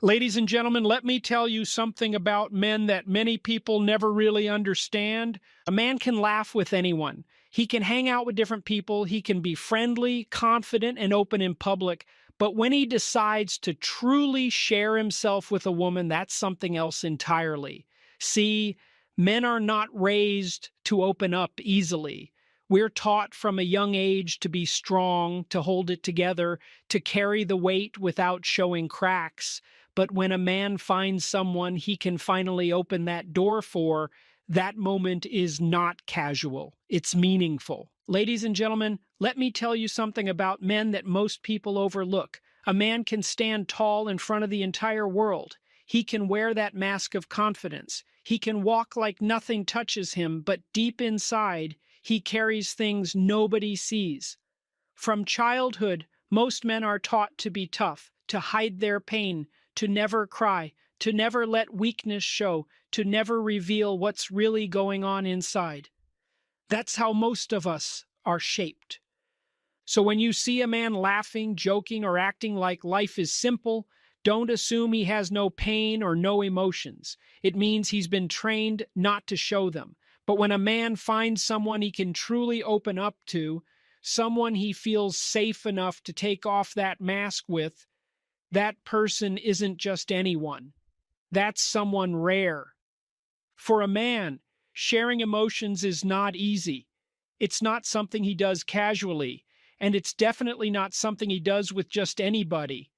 Ladies and gentlemen, let me tell you something about men that many people never really understand. A man can laugh with anyone. He can hang out with different people. He can be friendly, confident, and open in public. But when he decides to truly share himself with a woman, that's something else entirely. See, men are not raised to open up easily. We're taught from a young age to be strong, to hold it together, to carry the weight without showing cracks. But when a man finds someone he can finally open that door for, that moment is not casual. It's meaningful. Ladies and gentlemen, let me tell you something about men that most people overlook. A man can stand tall in front of the entire world. He can wear that mask of confidence. He can walk like nothing touches him, but deep inside, he carries things nobody sees. From childhood, most men are taught to be tough, to hide their pain, to never cry, to never let weakness show, to never reveal what's really going on inside. That's how most of us are shaped. So when you see a man laughing, joking, or acting like life is simple, don't assume he has no pain or no emotions. It means he's been trained not to show them. But when a man finds someone he can truly open up to, someone he feels safe enough to take off that mask with, that person isn't just anyone. That's someone rare. For a man, sharing emotions is not easy. It's not something he does casually, and it's definitely not something he does with just anybody.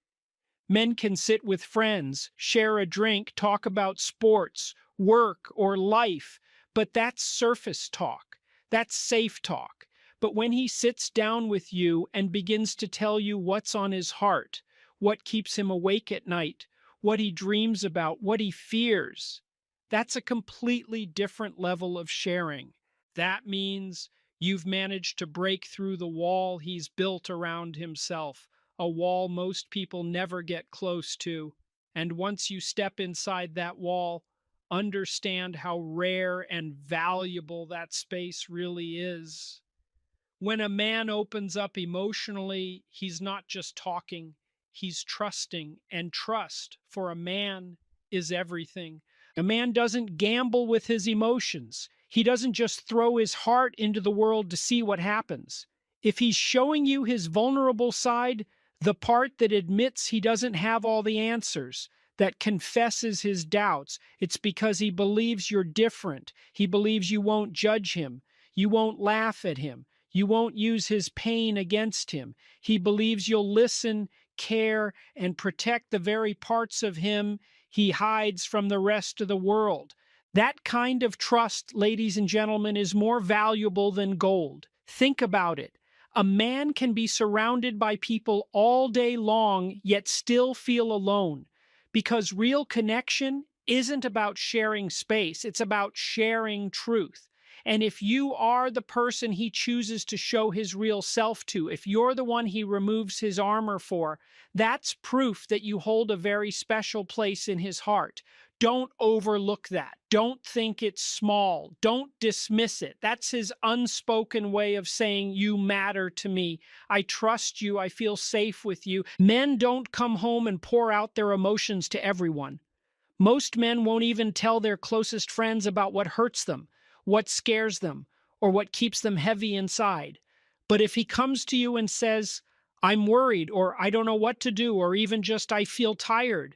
Men can sit with friends, share a drink, talk about sports, work, or life, but that's surface talk. That's safe talk. But when he sits down with you and begins to tell you what's on his heart, what keeps him awake at night, what he dreams about, what he fears, that's a completely different level of sharing. That means you've managed to break through the wall he's built around himself, a wall most people never get close to. And once you step inside that wall, understand how rare and valuable that space really is. When a man opens up emotionally, he's not just talking, he's trusting, and trust for a man is everything. A man doesn't gamble with his emotions. He doesn't just throw his heart into the world to see what happens. If he's showing you his vulnerable side, the part that admits he doesn't have all the answers, that confesses his doubts, it's because he believes you're different. He believes you won't judge him. You won't laugh at him. You won't use his pain against him. He believes you'll listen, care, and protect the very parts of him he hides from the rest of the world. That kind of trust, ladies and gentlemen, is more valuable than gold. Think about it. A man can be surrounded by people all day long, yet still feel alone. Because real connection isn't about sharing space, it's about sharing truth. And if you are the person he chooses to show his real self to, if you're the one he removes his armor for, that's proof that you hold a very special place in his heart. Don't overlook that. Don't think it's small. Don't dismiss it. That's his unspoken way of saying, you matter to me. I trust you. I feel safe with you. Men don't come home and pour out their emotions to everyone. Most men won't even tell their closest friends about what hurts them, what scares them, or what keeps them heavy inside. But if he comes to you and says, I'm worried, or I don't know what to do, or even just I feel tired,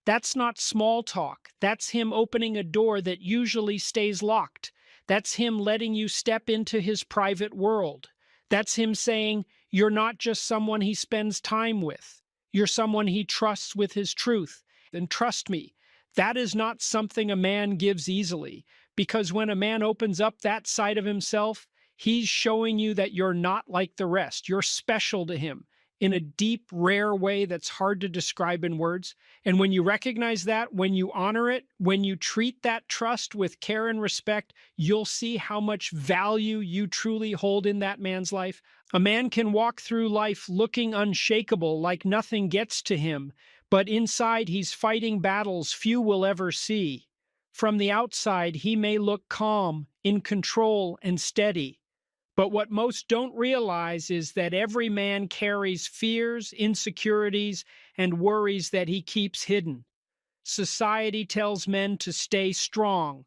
that's not small talk. That's him opening a door that usually stays locked. That's him letting you step into his private world. That's him saying, you're not just someone he spends time with. You're someone he trusts with his truth. And trust me, that is not something a man gives easily. Because when a man opens up that side of himself, he's showing you that you're not like the rest. You're special to him in a deep, rare way that's hard to describe in words. And when you recognize that, when you honor it, when you treat that trust with care and respect, you'll see how much value you truly hold in that man's life. A man can walk through life looking unshakable, like nothing gets to him, but inside he's fighting battles few will ever see. From the outside, he may look calm, in control, and steady. But what most don't realize is that every man carries fears, insecurities, and worries that he keeps hidden. Society tells men to stay strong,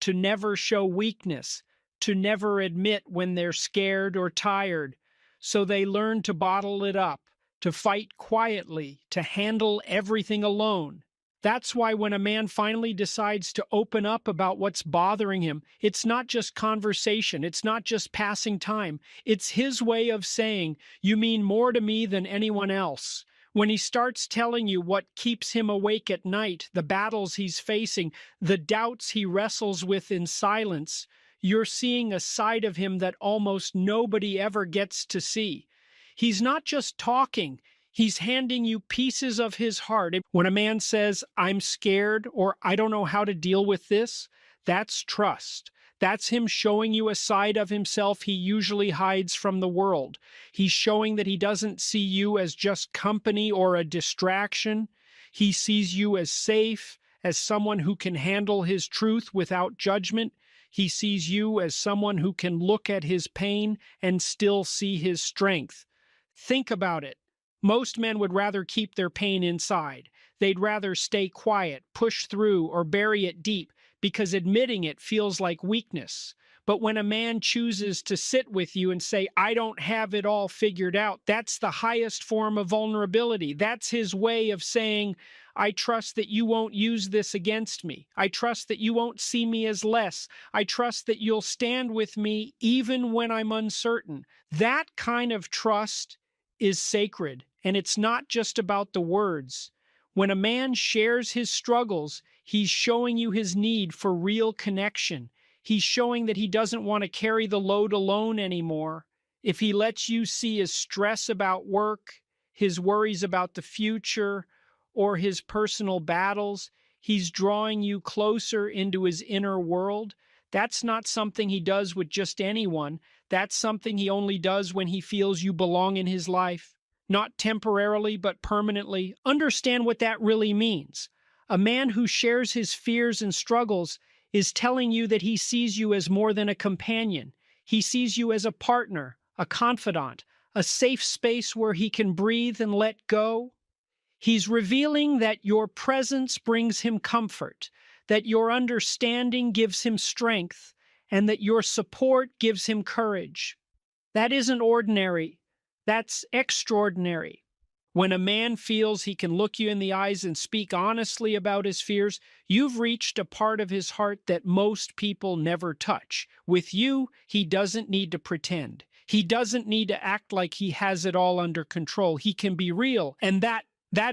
to never show weakness, to never admit when they're scared or tired. So they learn to bottle it up, to fight quietly, to handle everything alone. That's why when a man finally decides to open up about what's bothering him, it's not just conversation, it's not just passing time. It's his way of saying, "You mean more to me than anyone else." When he starts telling you what keeps him awake at night, the battles he's facing, the doubts he wrestles with in silence, you're seeing a side of him that almost nobody ever gets to see. He's not just talking, he's handing you pieces of his heart. When a man says, "I'm scared," or "I don't know how to deal with this," that's trust. That's him showing you a side of himself he usually hides from the world. He's showing that he doesn't see you as just company or a distraction. He sees you as safe, as someone who can handle his truth without judgment. He sees you as someone who can look at his pain and still see his strength. Think about it. Most men would rather keep their pain inside. They'd rather stay quiet, push through, or bury it deep, because admitting it feels like weakness. But when a man chooses to sit with you and say, "I don't have it all figured out," that's the highest form of vulnerability. That's his way of saying, "I trust that you won't use this against me. I trust that you won't see me as less. I trust that you'll stand with me even when I'm uncertain." That kind of trust is sacred, and it's not just about the words. When a man shares his struggles, he's showing you his need for real connection. He's showing that he doesn't want to carry the load alone anymore. If he lets you see his stress about work, his worries about the future, or his personal battles, he's drawing you closer into his inner world. That's not something he does with just anyone. That's something he only does when he feels you belong in his life. Not temporarily, but permanently. Understand what that really means. A man who shares his fears and struggles is telling you that he sees you as more than a companion. He sees you as a partner, a confidant, a safe space where he can breathe and let go. He's revealing that your presence brings him comfort, that your understanding gives him strength, and that your support gives him courage. That isn't ordinary. That's extraordinary. When a man feels he can look you in the eyes and speak honestly about his fears, you've reached a part of his heart that most people never touch. With you, he doesn't need to pretend. He doesn't need to act like he has it all under control. He can be real, and that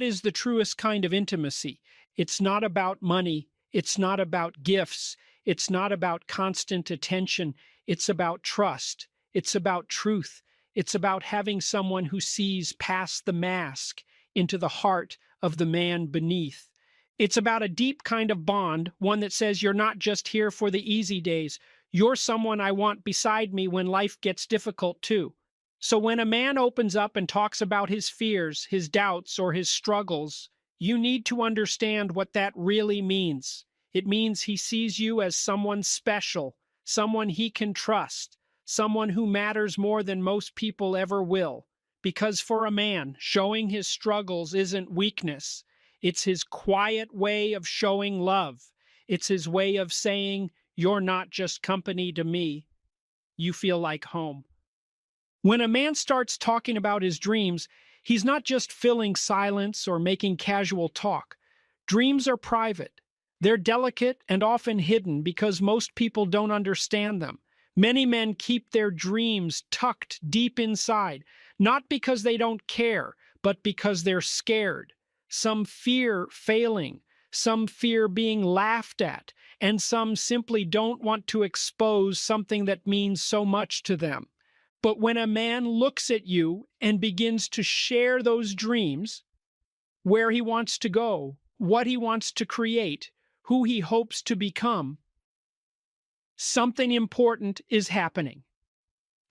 is the truest kind of intimacy. It's not about money. It's not about gifts. It's not about constant attention. It's about trust. It's about truth. It's about having someone who sees past the mask into the heart of the man beneath. It's about a deep kind of bond, one that says you're not just here for the easy days. You're someone I want beside me when life gets difficult too. So when a man opens up and talks about his fears, his doubts, or his struggles, you need to understand what that really means. It means he sees you as someone special, someone he can trust, someone who matters more than most people ever will. Because for a man, showing his struggles isn't weakness. It's his quiet way of showing love. It's his way of saying, "You're not just company to me. You feel like home." When a man starts talking about his dreams, he's not just filling silence or making casual talk. Dreams are private. They're delicate and often hidden because most people don't understand them. Many men keep their dreams tucked deep inside, not because they don't care, but because they're scared. Some fear failing, some fear being laughed at, and some simply don't want to expose something that means so much to them. But when a man looks at you and begins to share those dreams, where he wants to go, what he wants to create, who he hopes to become, something important is happening.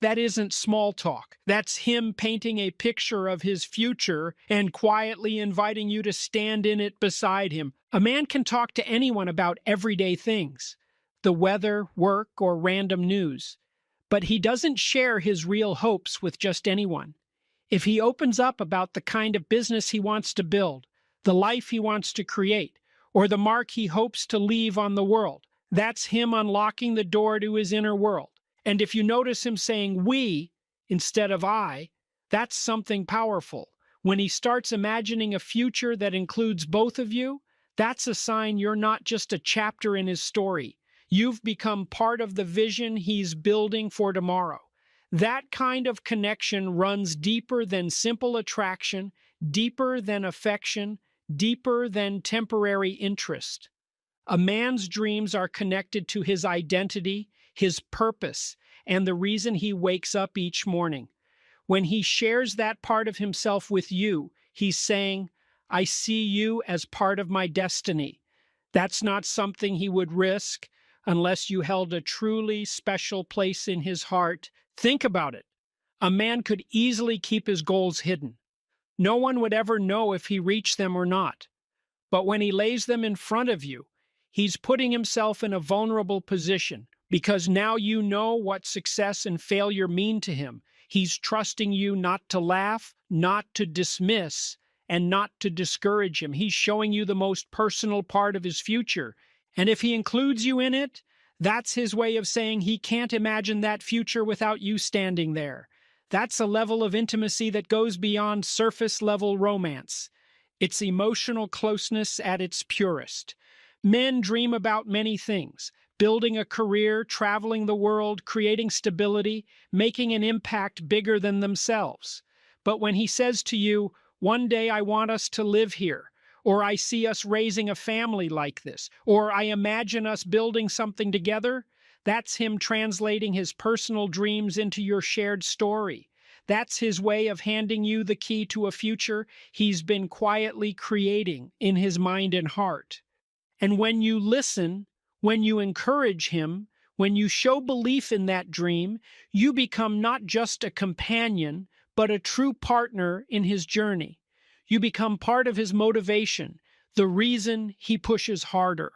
That isn't small talk. That's him painting a picture of his future and quietly inviting you to stand in it beside him. A man can talk to anyone about everyday things, the weather, work, or random news. But he doesn't share his real hopes with just anyone. If he opens up about the kind of business he wants to build, the life he wants to create, or the mark he hopes to leave on the world. That's him unlocking the door to his inner world. And if you notice him saying we instead of I, that's something powerful. When he starts imagining a future that includes both of you, that's a sign you're not just a chapter in his story. You've become part of the vision he's building for tomorrow. That kind of connection runs deeper than simple attraction, deeper than affection, deeper than temporary interest. A man's dreams are connected to his identity, his purpose, and the reason he wakes up each morning. When he shares that part of himself with you, he's saying, I see you as part of my destiny. That's not something he would risk unless you held a truly special place in his heart. Think about it. A man could easily keep his goals hidden. No one would ever know if he reached them or not. But when he lays them in front of you, he's putting himself in a vulnerable position because now you know what success and failure mean to him. He's trusting you not to laugh, not to dismiss, and not to discourage him. He's showing you the most personal part of his future. And if he includes you in it, that's his way of saying he can't imagine that future without you standing there. That's a level of intimacy that goes beyond surface-level romance. It's emotional closeness at its purest. Men dream about many things: building a career, traveling the world, creating stability, making an impact bigger than themselves. But when he says to you, one day I want us to live here, or I see us raising a family like this, or I imagine us building something together, that's him translating his personal dreams into your shared story. That's his way of handing you the key to a future he's been quietly creating in his mind and heart. And when you listen, when you encourage him, when you show belief in that dream, you become not just a companion, but a true partner in his journey. You become part of his motivation, the reason he pushes harder.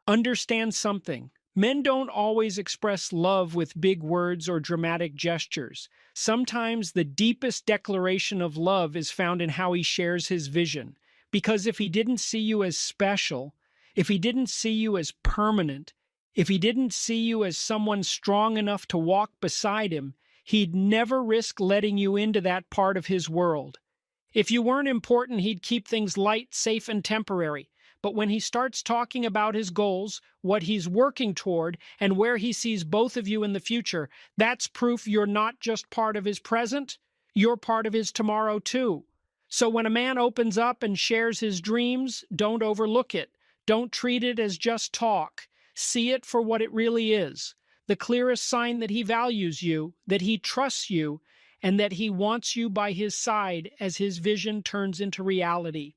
Understand something. Men don't always express love with big words or dramatic gestures. Sometimes the deepest declaration of love is found in how he shares his vision. Because if he didn't see you as special, if he didn't see you as permanent, if he didn't see you as someone strong enough to walk beside him, he'd never risk letting you into that part of his world. If you weren't important, he'd keep things light, safe, and temporary. But when he starts talking about his goals, what he's working toward, and where he sees both of you in the future, that's proof you're not just part of his present, you're part of his tomorrow too. So when a man opens up and shares his dreams, don't overlook it. Don't treat it as just talk. See it for what it really is. The clearest sign that he values you, that he trusts you, and that he wants you by his side as his vision turns into reality.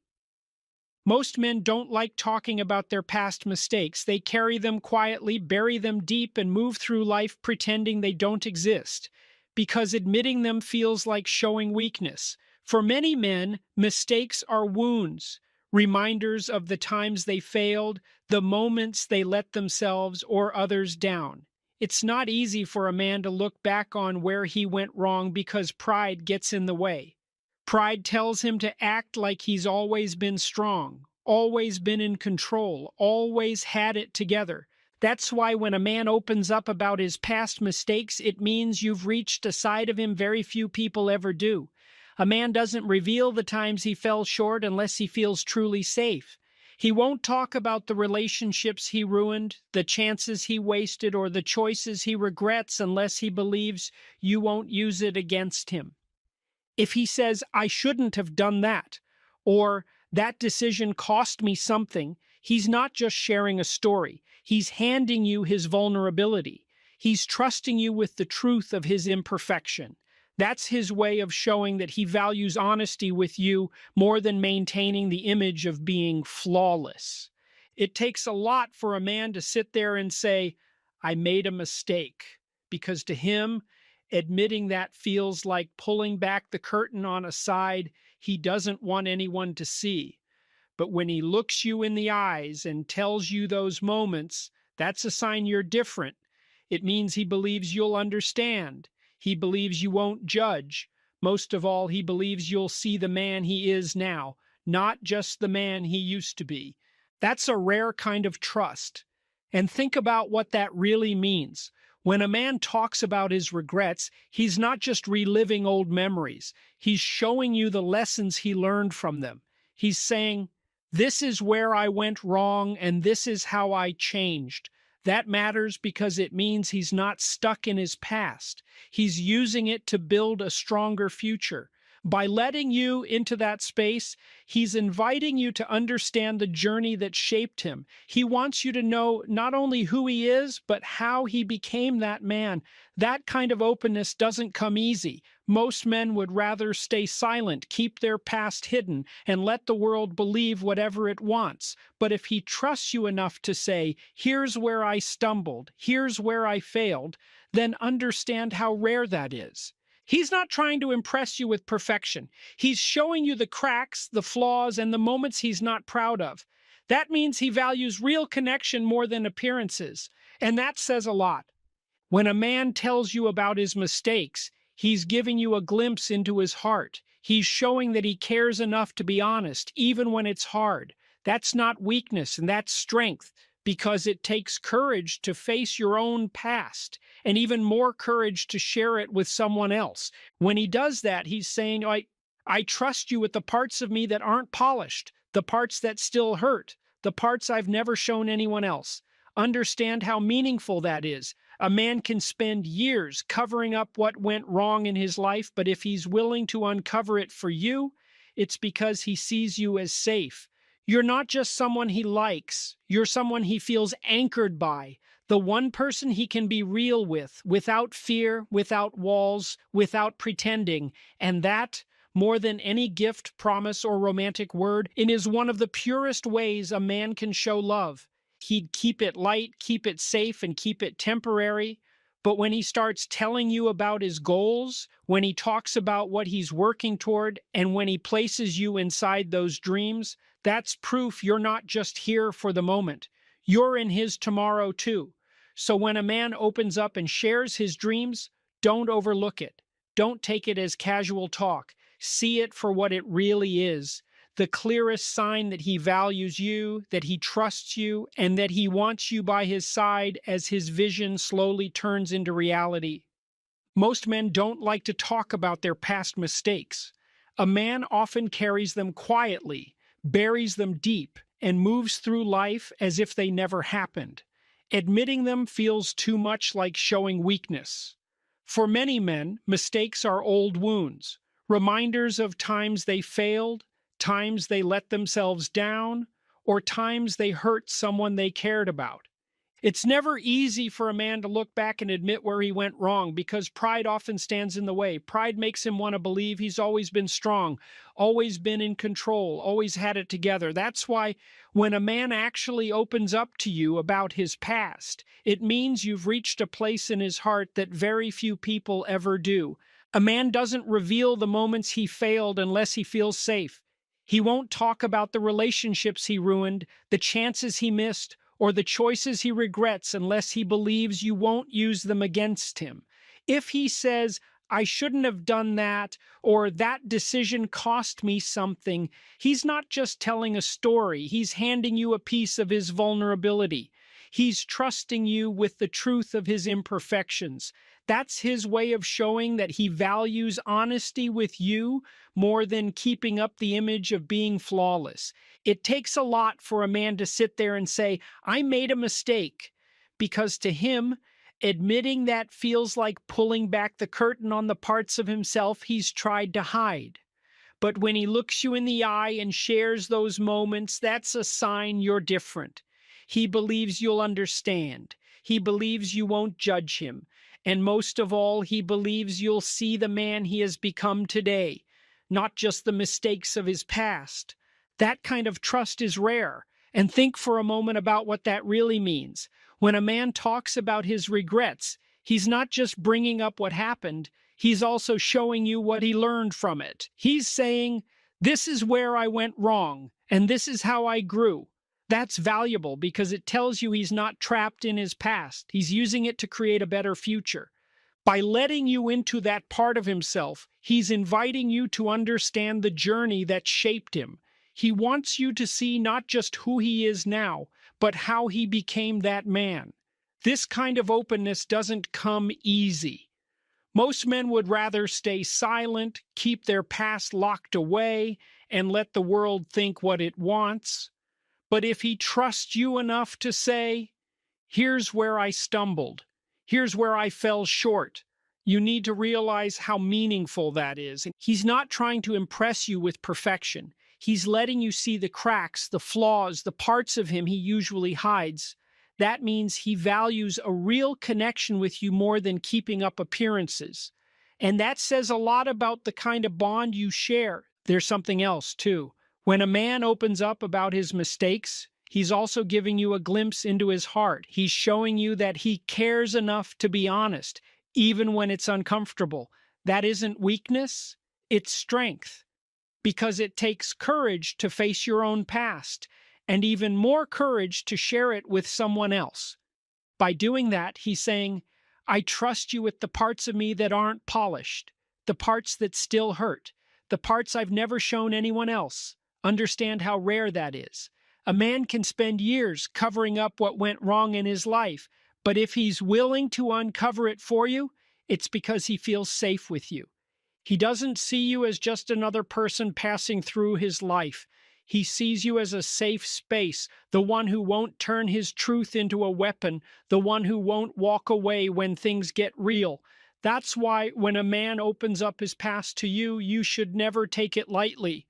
Most men don't like talking about their past mistakes. They carry them quietly, bury them deep, and move through life pretending they don't exist, because admitting them feels like showing weakness. For many men, mistakes are wounds, reminders of the times they failed, the moments they let themselves or others down. It's not easy for a man to look back on where he went wrong because pride gets in the way. Pride tells him to act like he's always been strong, always been in control, always had it together. That's why when a man opens up about his past mistakes, it means you've reached a side of him very few people ever do. A man doesn't reveal the times he fell short unless he feels truly safe. He won't talk about the relationships he ruined, the chances he wasted, or the choices he regrets unless he believes you won't use it against him. If he says, I shouldn't have done that, or that decision cost me something, he's not just sharing a story. He's handing you his vulnerability. He's trusting you with the truth of his imperfection. That's his way of showing that he values honesty with you more than maintaining the image of being flawless. It takes a lot for a man to sit there and say, I made a mistake, because to him, admitting that feels like pulling back the curtain on a side he doesn't want anyone to see. But when he looks you in the eyes and tells you those moments, that's a sign you're different. It means he believes you'll understand. He believes you won't judge. Most of all, he believes you'll see the man he is now, not just the man he used to be. That's a rare kind of trust. And think about what that really means. When a man talks about his regrets, he's not just reliving old memories. He's showing you the lessons he learned from them. He's saying, "This is where I went wrong and this is how I changed." That matters because it means he's not stuck in his past. He's using it to build a stronger future. By letting you into that space, he's inviting you to understand the journey that shaped him. He wants you to know not only who he is, but how he became that man. That kind of openness doesn't come easy. Most men would rather stay silent, keep their past hidden, and let the world believe whatever it wants. But if he trusts you enough to say, "Here's where I stumbled, here's where I failed," then understand how rare that is. He's not trying to impress you with perfection. He's showing you the cracks, the flaws, and the moments he's not proud of. That means he values real connection more than appearances, and that says a lot. When a man tells you about his mistakes, he's giving you a glimpse into his heart. He's showing that he cares enough to be honest, even when it's hard. That's not weakness, and that's strength, because it takes courage to face your own past, and even more courage to share it with someone else. When he does that, he's saying, I trust you with the parts of me that aren't polished, the parts that still hurt, the parts I've never shown anyone else. Understand how meaningful that is. A man can spend years covering up what went wrong in his life, but if he's willing to uncover it for you, it's because he sees you as safe. You're not just someone he likes, you're someone he feels anchored by, the one person he can be real with, without fear, without walls, without pretending, and that, more than any gift, promise, or romantic word, it is one of the purest ways a man can show love. He'd keep it light, keep it safe, and keep it temporary. But when he starts telling you about his goals, when he talks about what he's working toward, and when he places you inside those dreams, that's proof you're not just here for the moment. You're in his tomorrow too. So when a man opens up and shares his dreams, don't overlook it. Don't take it as casual talk. See it for what it really is. The clearest sign that he values you, that he trusts you, and that he wants you by his side as his vision slowly turns into reality. Most men don't like to talk about their past mistakes. A man often carries them quietly, buries them deep, and moves through life as if they never happened. Admitting them feels too much like showing weakness. For many men, mistakes are old wounds, reminders of times they failed, times they let themselves down, or times they hurt someone they cared about. It's never easy for a man to look back and admit where he went wrong because pride often stands in the way. Pride makes him want to believe he's always been strong, always been in control, always had it together. That's why when a man actually opens up to you about his past, it means you've reached a place in his heart that very few people ever do. A man doesn't reveal the moments he failed unless he feels safe. He won't talk about the relationships he ruined, the chances he missed, or the choices he regrets unless he believes you won't use them against him. If he says, "I shouldn't have done that," or "that decision cost me something," he's not just telling a story, he's handing you a piece of his vulnerability. He's trusting you with the truth of his imperfections. That's his way of showing that he values honesty with you more than keeping up the image of being flawless. It takes a lot for a man to sit there and say, "I made a mistake," because to him, admitting that feels like pulling back the curtain on the parts of himself he's tried to hide. But when he looks you in the eye and shares those moments, that's a sign you're different. He believes you'll understand. He believes you won't judge him. And most of all, he believes you'll see the man he has become today, not just the mistakes of his past. That kind of trust is rare. And think for a moment about what that really means. When a man talks about his regrets, he's not just bringing up what happened, he's also showing you what he learned from it. He's saying, "This is where I went wrong, and this is how I grew." That's valuable because it tells you he's not trapped in his past. He's using it to create a better future. By letting you into that part of himself, he's inviting you to understand the journey that shaped him. He wants you to see not just who he is now, but how he became that man. This kind of openness doesn't come easy. Most men would rather stay silent, keep their past locked away, and let the world think what it wants. But if he trusts you enough to say, "Here's where I stumbled. Here's where I fell short," you need to realize how meaningful that is. He's not trying to impress you with perfection. He's letting you see the cracks, the flaws, the parts of him he usually hides. That means he values a real connection with you more than keeping up appearances. And that says a lot about the kind of bond you share. There's something else, too. When a man opens up about his mistakes, he's also giving you a glimpse into his heart. He's showing you that he cares enough to be honest, even when it's uncomfortable. That isn't weakness, it's strength. Because it takes courage to face your own past, and even more courage to share it with someone else. By doing that, he's saying, "I trust you with the parts of me that aren't polished, the parts that still hurt, the parts I've never shown anyone else. Understand how rare that is." A man can spend years covering up what went wrong in his life, but if he's willing to uncover it for you, it's because he feels safe with you. He doesn't see you as just another person passing through his life. He sees you as a safe space, the one who won't turn his truth into a weapon, the one who won't walk away when things get real. That's why when a man opens up his past to you, you should never take it lightly.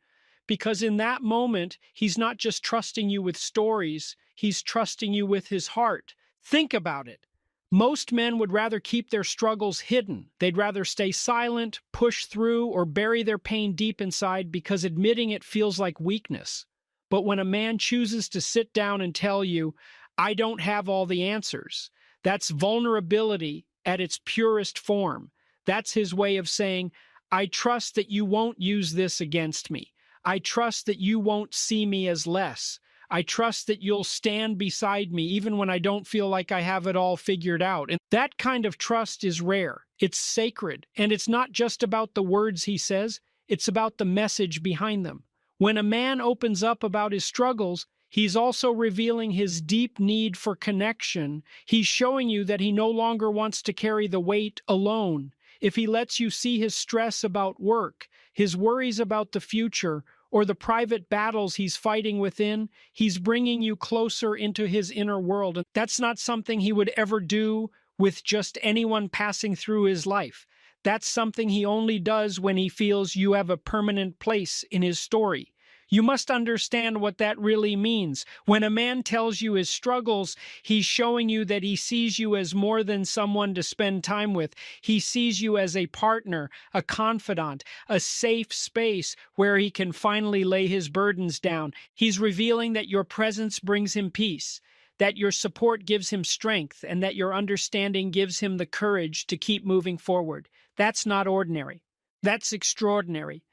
Because in that moment, he's not just trusting you with stories, he's trusting you with his heart. Think about it. Most men would rather keep their struggles hidden. They'd rather stay silent, push through, or bury their pain deep inside because admitting it feels like weakness. But when a man chooses to sit down and tell you, "I don't have all the answers," that's vulnerability at its purest form. That's his way of saying, "I trust that you won't use this against me. I trust that you won't see me as less. I trust that you'll stand beside me even when I don't feel like I have it all figured out." And that kind of trust is rare. It's sacred. And it's not just about the words he says, it's about the message behind them. When a man opens up about his struggles, he's also revealing his deep need for connection. He's showing you that he no longer wants to carry the weight alone. If he lets you see his stress about work, his worries about the future, or the private battles he's fighting within, he's bringing you closer into his inner world. And that's not something he would ever do with just anyone passing through his life. That's something he only does when he feels you have a permanent place in his story. You must understand what that really means. When a man tells you his struggles, he's showing you that he sees you as more than someone to spend time with. He sees you as a partner, a confidant, a safe space where he can finally lay his burdens down. He's revealing that your presence brings him peace, that your support gives him strength, and that your understanding gives him the courage to keep moving forward. That's not ordinary. That's extraordinary.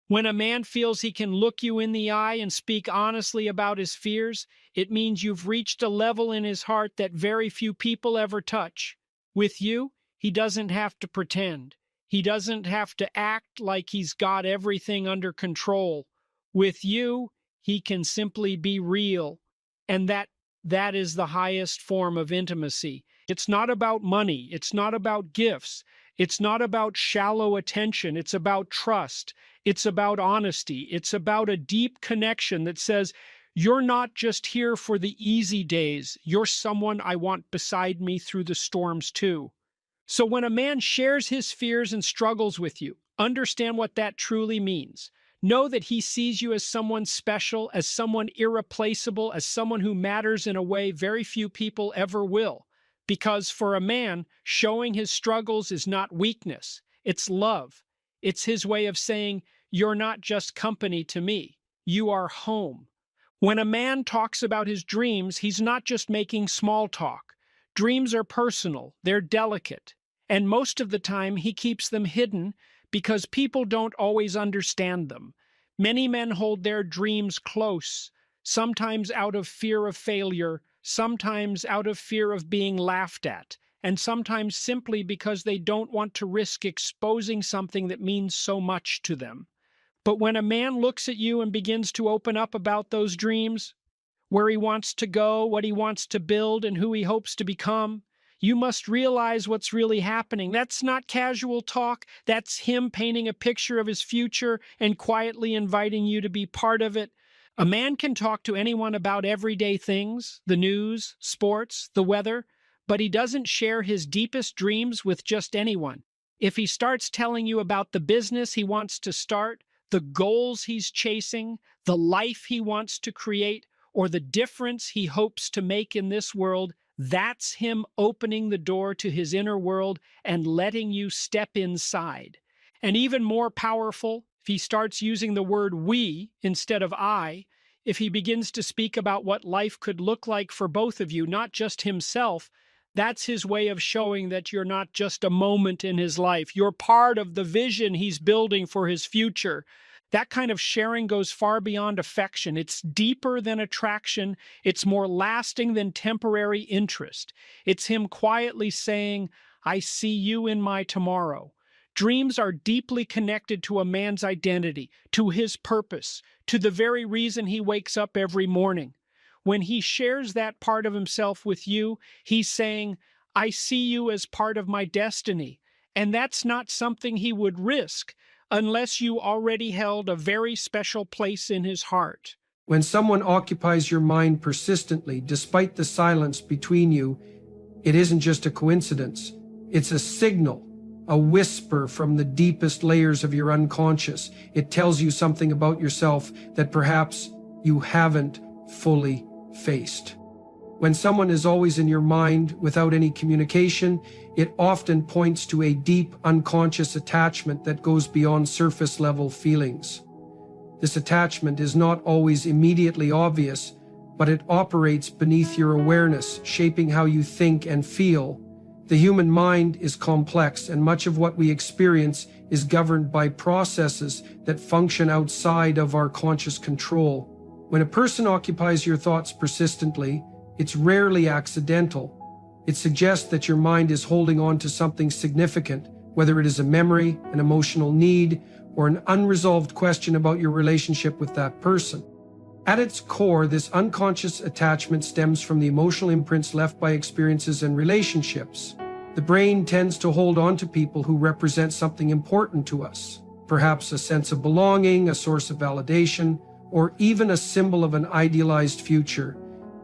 When a man feels he can look you in the eye and speak honestly about his fears, it means you've reached a level in his heart that very few people ever touch. With you, he doesn't have to pretend. He doesn't have to act like he's got everything under control. With you, he can simply be real. And that is the highest form of intimacy. It's not about money. It's not about gifts. It's not about shallow attention. It's about trust. It's about honesty. It's about a deep connection that says, "You're not just here for the easy days. You're someone I want beside me through the storms too." So when a man shares his fears and struggles with you, understand what that truly means. Know that he sees you as someone special, as someone irreplaceable, as someone who matters in a way very few people ever will. Because for a man, showing his struggles is not weakness, it's love. It's his way of saying, "You're not just company to me, you are home." When a man talks about his dreams, he's not just making small talk. Dreams are personal, they're delicate, and most of the time he keeps them hidden because people don't always understand them. Many men hold their dreams close, sometimes out of fear of failure, sometimes out of fear of being laughed at, and sometimes simply because they don't want to risk exposing something that means so much to them. But when a man looks at you and begins to open up about those dreams, where he wants to go, what he wants to build, and who he hopes to become, you must realize what's really happening. That's not casual talk. That's him painting a picture of his future and quietly inviting you to be part of it. A man can talk to anyone about everyday things, the news, sports, the weather, but he doesn't share his deepest dreams with just anyone. If he starts telling you about the business he wants to start, the goals he's chasing, the life he wants to create, or the difference he hopes to make in this world, that's him opening the door to his inner world and letting you step inside. And even more powerful, if he starts using the word we instead of I, if he begins to speak about what life could look like for both of you, not just himself, that's his way of showing that you're not just a moment in his life. You're part of the vision he's building for his future. That kind of sharing goes far beyond affection. It's deeper than attraction. It's more lasting than temporary interest. It's him quietly saying, I see you in my tomorrow. Dreams are deeply connected to a man's identity, to his purpose, to the very reason he wakes up every morning. When he shares that part of himself with you, he's saying, I see you as part of my destiny. And that's not something he would risk unless you already held a very special place in his heart. When someone occupies your mind persistently, despite the silence between you, it isn't just a coincidence. It's a signal, a whisper from the deepest layers of your unconscious. It tells you something about yourself that perhaps you haven't fully faced. When someone is always in your mind without any communication, it often points to a deep unconscious attachment that goes beyond surface level feelings. This attachment is not always immediately obvious, but it operates beneath your awareness, shaping how you think and feel. The human mind is complex, and much of what we experience is governed by processes that function outside of our conscious control. When a person occupies your thoughts persistently, it's rarely accidental. It suggests that your mind is holding on to something significant, whether it is a memory, an emotional need, or an unresolved question about your relationship with that person. At its core, this unconscious attachment stems from the emotional imprints left by experiences and relationships. The brain tends to hold on to people who represent something important to us, perhaps a sense of belonging, a source of validation, or even a symbol of an idealized future.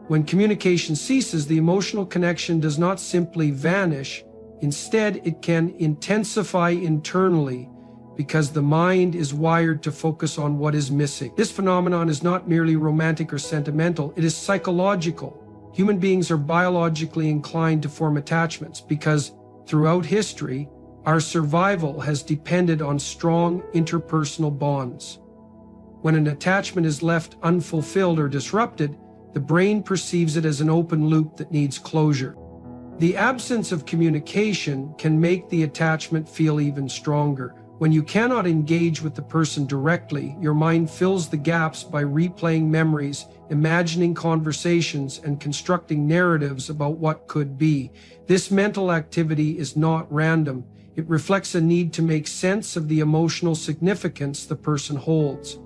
When communication ceases, the emotional connection does not simply vanish. Instead, it can intensify internally because the mind is wired to focus on what is missing. This phenomenon is not merely romantic or sentimental, it is psychological. Human beings are biologically inclined to form attachments because throughout history, our survival has depended on strong interpersonal bonds. When an attachment is left unfulfilled or disrupted, the brain perceives it as an open loop that needs closure. The absence of communication can make the attachment feel even stronger. When you cannot engage with the person directly, your mind fills the gaps by replaying memories, imagining conversations, and constructing narratives about what could be. This mental activity is not random. It reflects a need to make sense of the emotional significance the person holds.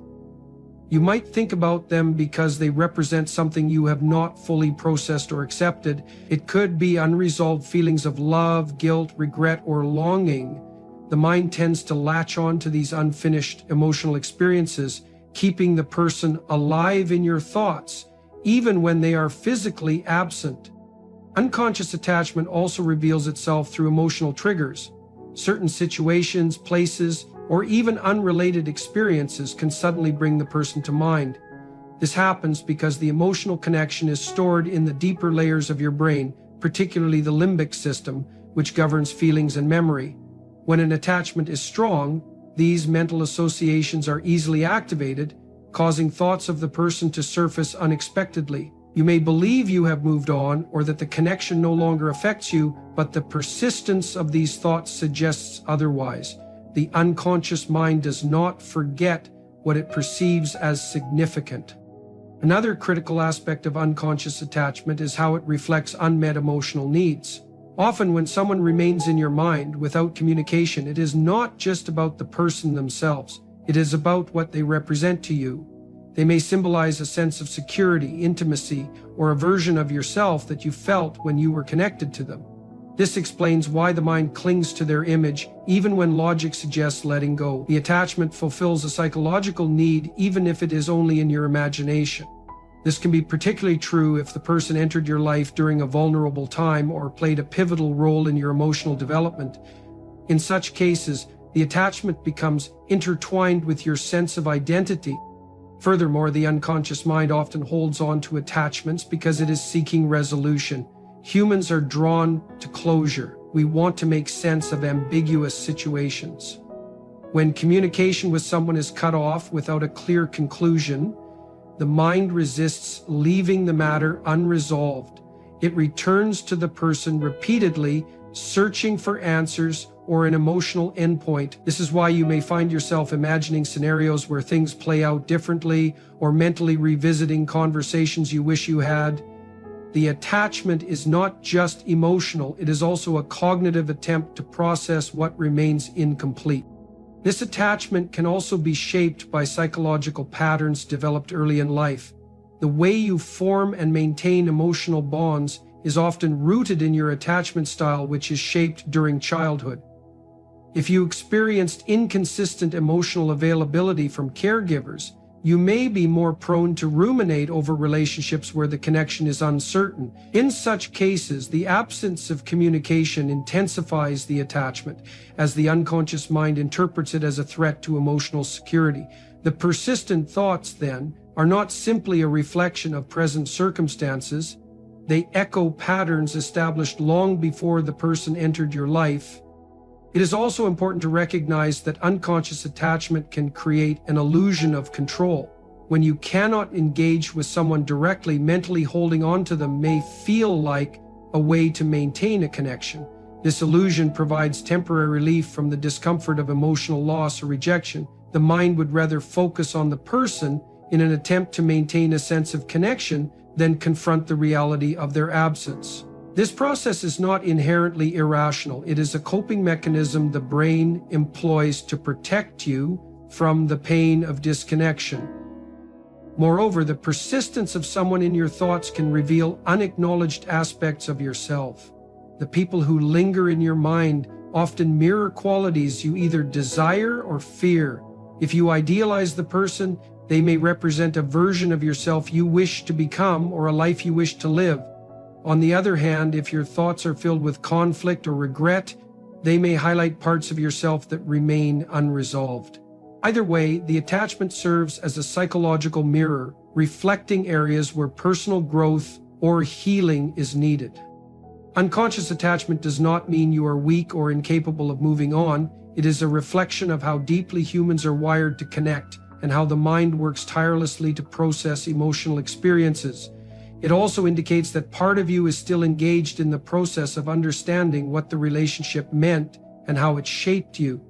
You might think about them because they represent something you have not fully processed or accepted. It could be unresolved feelings of love, guilt, regret, or longing. The mind tends to latch on to these unfinished emotional experiences, keeping the person alive in your thoughts, even when they are physically absent. Unconscious attachment also reveals itself through emotional triggers. Certain situations, places, or even unrelated experiences can suddenly bring the person to mind. This happens because the emotional connection is stored in the deeper layers of your brain, particularly the limbic system, which governs feelings and memory. When an attachment is strong, these mental associations are easily activated, causing thoughts of the person to surface unexpectedly. You may believe you have moved on or that the connection no longer affects you, but the persistence of these thoughts suggests otherwise. The unconscious mind does not forget what it perceives as significant. Another critical aspect of unconscious attachment is how it reflects unmet emotional needs. Often when someone remains in your mind without communication, it is not just about the person themselves. It is about what they represent to you. They may symbolize a sense of security, intimacy, or a version of yourself that you felt when you were connected to them. This explains why the mind clings to their image, even when logic suggests letting go. The attachment fulfills a psychological need, even if it is only in your imagination. This can be particularly true if the person entered your life during a vulnerable time or played a pivotal role in your emotional development. In such cases, the attachment becomes intertwined with your sense of identity. Furthermore, the unconscious mind often holds on to attachments because it is seeking resolution. Humans are drawn to closure. We want to make sense of ambiguous situations. When communication with someone is cut off without a clear conclusion, the mind resists leaving the matter unresolved. It returns to the person repeatedly, searching for answers or an emotional endpoint. This is why you may find yourself imagining scenarios where things play out differently, or mentally revisiting conversations you wish you had. The attachment is not just emotional, it is also a cognitive attempt to process what remains incomplete. This attachment can also be shaped by psychological patterns developed early in life. The way you form and maintain emotional bonds is often rooted in your attachment style, which is shaped during childhood. If you experienced inconsistent emotional availability from caregivers, you may be more prone to ruminate over relationships where the connection is uncertain. In such cases, the absence of communication intensifies the attachment, as the unconscious mind interprets it as a threat to emotional security. The persistent thoughts, then, are not simply a reflection of present circumstances. They echo patterns established long before the person entered your life. It is also important to recognize that unconscious attachment can create an illusion of control. When you cannot engage with someone directly, mentally holding on to them may feel like a way to maintain a connection. This illusion provides temporary relief from the discomfort of emotional loss or rejection. The mind would rather focus on the person in an attempt to maintain a sense of connection than confront the reality of their absence. This process is not inherently irrational. It is a coping mechanism the brain employs to protect you from the pain of disconnection. Moreover, the persistence of someone in your thoughts can reveal unacknowledged aspects of yourself. The people who linger in your mind often mirror qualities you either desire or fear. If you idealize the person, they may represent a version of yourself you wish to become or a life you wish to live. On the other hand, if your thoughts are filled with conflict or regret, they may highlight parts of yourself that remain unresolved. Either way, the attachment serves as a psychological mirror, reflecting areas where personal growth or healing is needed. Unconscious attachment does not mean you are weak or incapable of moving on. It is a reflection of how deeply humans are wired to connect and how the mind works tirelessly to process emotional experiences. It also indicates that part of you is still engaged in the process of understanding what the relationship meant and how it shaped you.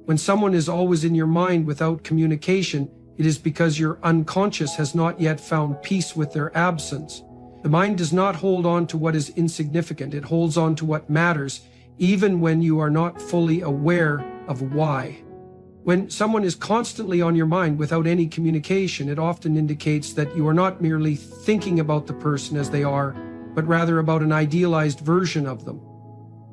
When someone is always in your mind without communication, it is because your unconscious has not yet found peace with their absence. The mind does not hold on to what is insignificant, it holds on to what matters, even when you are not fully aware of why. When someone is constantly on your mind without any communication, it often indicates that you are not merely thinking about the person as they are, but rather about an idealized version of them.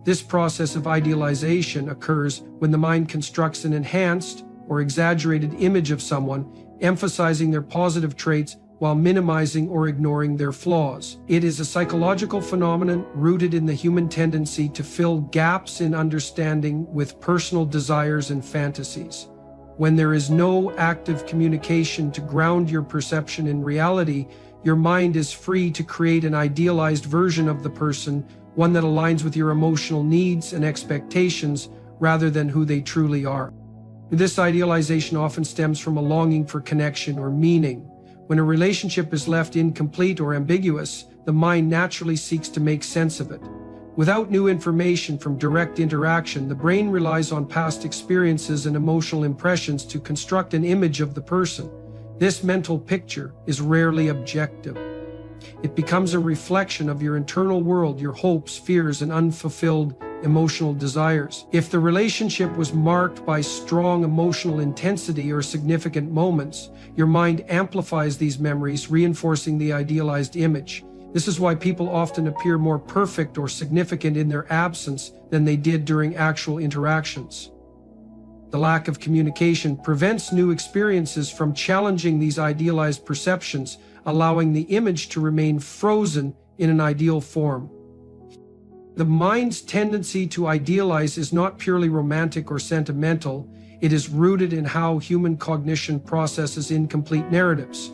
This process of idealization occurs when the mind constructs an enhanced or exaggerated image of someone, emphasizing their positive traits while minimizing or ignoring their flaws. It is a psychological phenomenon rooted in the human tendency to fill gaps in understanding with personal desires and fantasies. When there is no active communication to ground your perception in reality, your mind is free to create an idealized version of the person, one that aligns with your emotional needs and expectations rather than who they truly are. This idealization often stems from a longing for connection or meaning. When a relationship is left incomplete or ambiguous, the mind naturally seeks to make sense of it. Without new information from direct interaction, the brain relies on past experiences and emotional impressions to construct an image of the person. This mental picture is rarely objective. It becomes a reflection of your internal world, your hopes, fears, and unfulfilled emotional desires. If the relationship was marked by strong emotional intensity or significant moments, your mind amplifies these memories, reinforcing the idealized image. This is why people often appear more perfect or significant in their absence than they did during actual interactions. The lack of communication prevents new experiences from challenging these idealized perceptions, allowing the image to remain frozen in an ideal form. The mind's tendency to idealize is not purely romantic or sentimental. It is rooted in how human cognition processes incomplete narratives.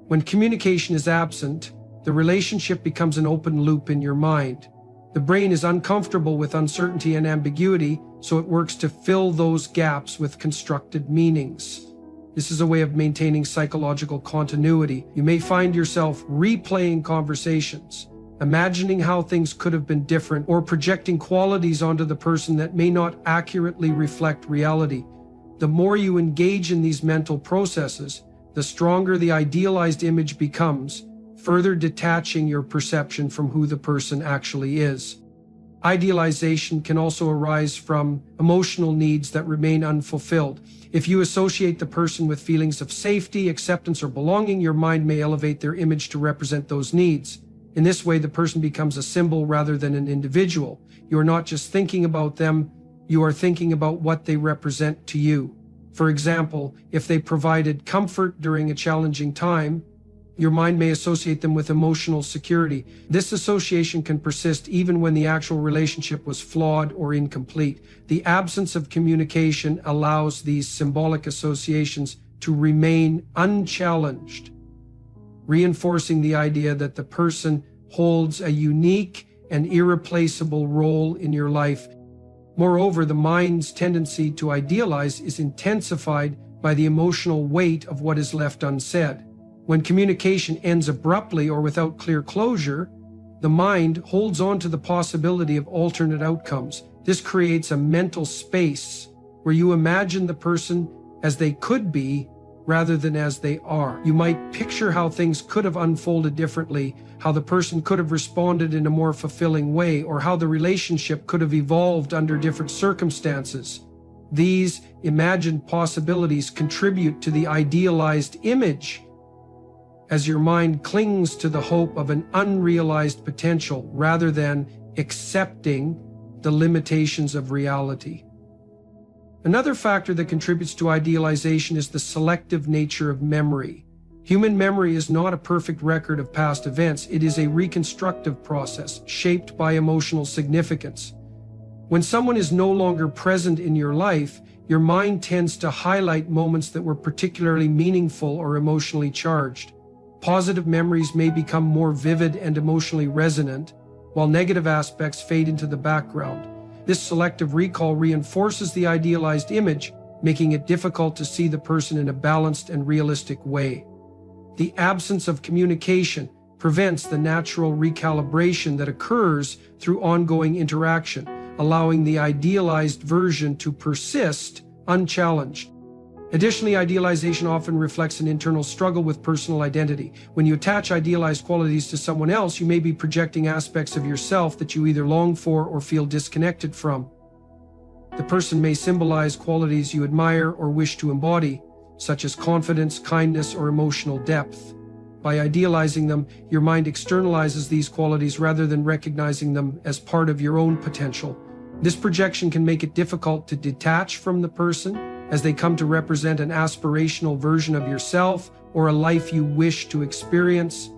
When communication is absent, the relationship becomes an open loop in your mind. The brain is uncomfortable with uncertainty and ambiguity, so it works to fill those gaps with constructed meanings. This is a way of maintaining psychological continuity. You may find yourself replaying conversations, imagining how things could have been different, or projecting qualities onto the person that may not accurately reflect reality. The more you engage in these mental processes, the stronger the idealized image becomes, further detaching your perception from who the person actually is. Idealization can also arise from emotional needs that remain unfulfilled. If you associate the person with feelings of safety, acceptance, or belonging, your mind may elevate their image to represent those needs. In this way, the person becomes a symbol rather than an individual. You are not just thinking about them, you are thinking about what they represent to you. For example, if they provided comfort during a challenging time, your mind may associate them with emotional security. This association can persist even when the actual relationship was flawed or incomplete. The absence of communication allows these symbolic associations to remain unchallenged, reinforcing the idea that the person holds a unique and irreplaceable role in your life. Moreover, the mind's tendency to idealize is intensified by the emotional weight of what is left unsaid. When communication ends abruptly or without clear closure, the mind holds on to the possibility of alternate outcomes. This creates a mental space where you imagine the person as they could be rather than as they are. You might picture how things could have unfolded differently, how the person could have responded in a more fulfilling way, or how the relationship could have evolved under different circumstances. These imagined possibilities contribute to the idealized image, as your mind clings to the hope of an unrealized potential rather than accepting the limitations of reality. Another factor that contributes to idealization is the selective nature of memory. Human memory is not a perfect record of past events. It is a reconstructive process shaped by emotional significance. When someone is no longer present in your life, your mind tends to highlight moments that were particularly meaningful or emotionally charged. Positive memories may become more vivid and emotionally resonant, while negative aspects fade into the background. This selective recall reinforces the idealized image, making it difficult to see the person in a balanced and realistic way. The absence of communication prevents the natural recalibration that occurs through ongoing interaction, allowing the idealized version to persist unchallenged. Additionally, idealization often reflects an internal struggle with personal identity. When you attach idealized qualities to someone else, you may be projecting aspects of yourself that you either long for or feel disconnected from. The person may symbolize qualities you admire or wish to embody, such as confidence, kindness, or emotional depth. By idealizing them, your mind externalizes these qualities rather than recognizing them as part of your own potential. This projection can make it difficult to detach from the person, as they come to represent an aspirational version of yourself or a life you wish to experience.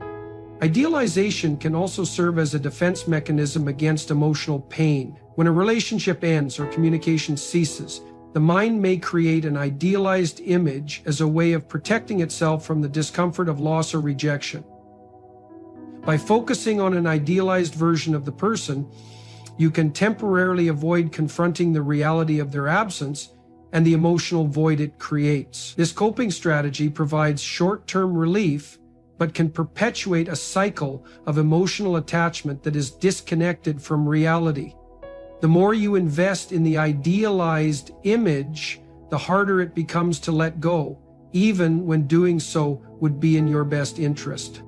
Idealization can also serve as a defense mechanism against emotional pain. When a relationship ends or communication ceases, the mind may create an idealized image as a way of protecting itself from the discomfort of loss or rejection. By focusing on an idealized version of the person, you can temporarily avoid confronting the reality of their absence and the emotional void it creates. This coping strategy provides short-term relief, but can perpetuate a cycle of emotional attachment that is disconnected from reality. The more you invest in the idealized image, the harder it becomes to let go, even when doing so would be in your best interest.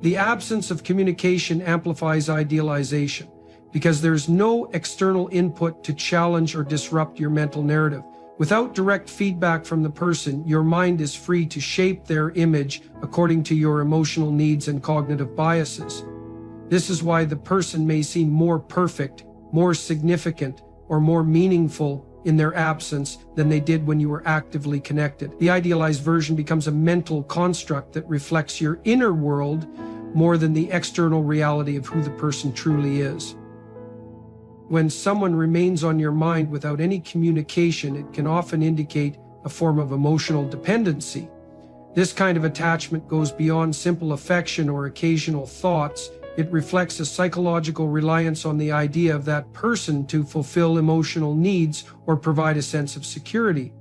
The absence of communication amplifies idealization. because there's no external input to challenge or disrupt your mental narrative. Without direct feedback from the person, your mind is free to shape their image according to your emotional needs and cognitive biases. This is why the person may seem more perfect, more significant, or more meaningful in their absence than they did when you were actively connected. The idealized version becomes a mental construct that reflects your inner world more than the external reality of who the person truly is. When someone remains on your mind without any communication, it can often indicate a form of emotional dependency. This kind of attachment goes beyond simple affection or occasional thoughts. It reflects a psychological reliance on the idea of that person to fulfill emotional needs or provide a sense of security.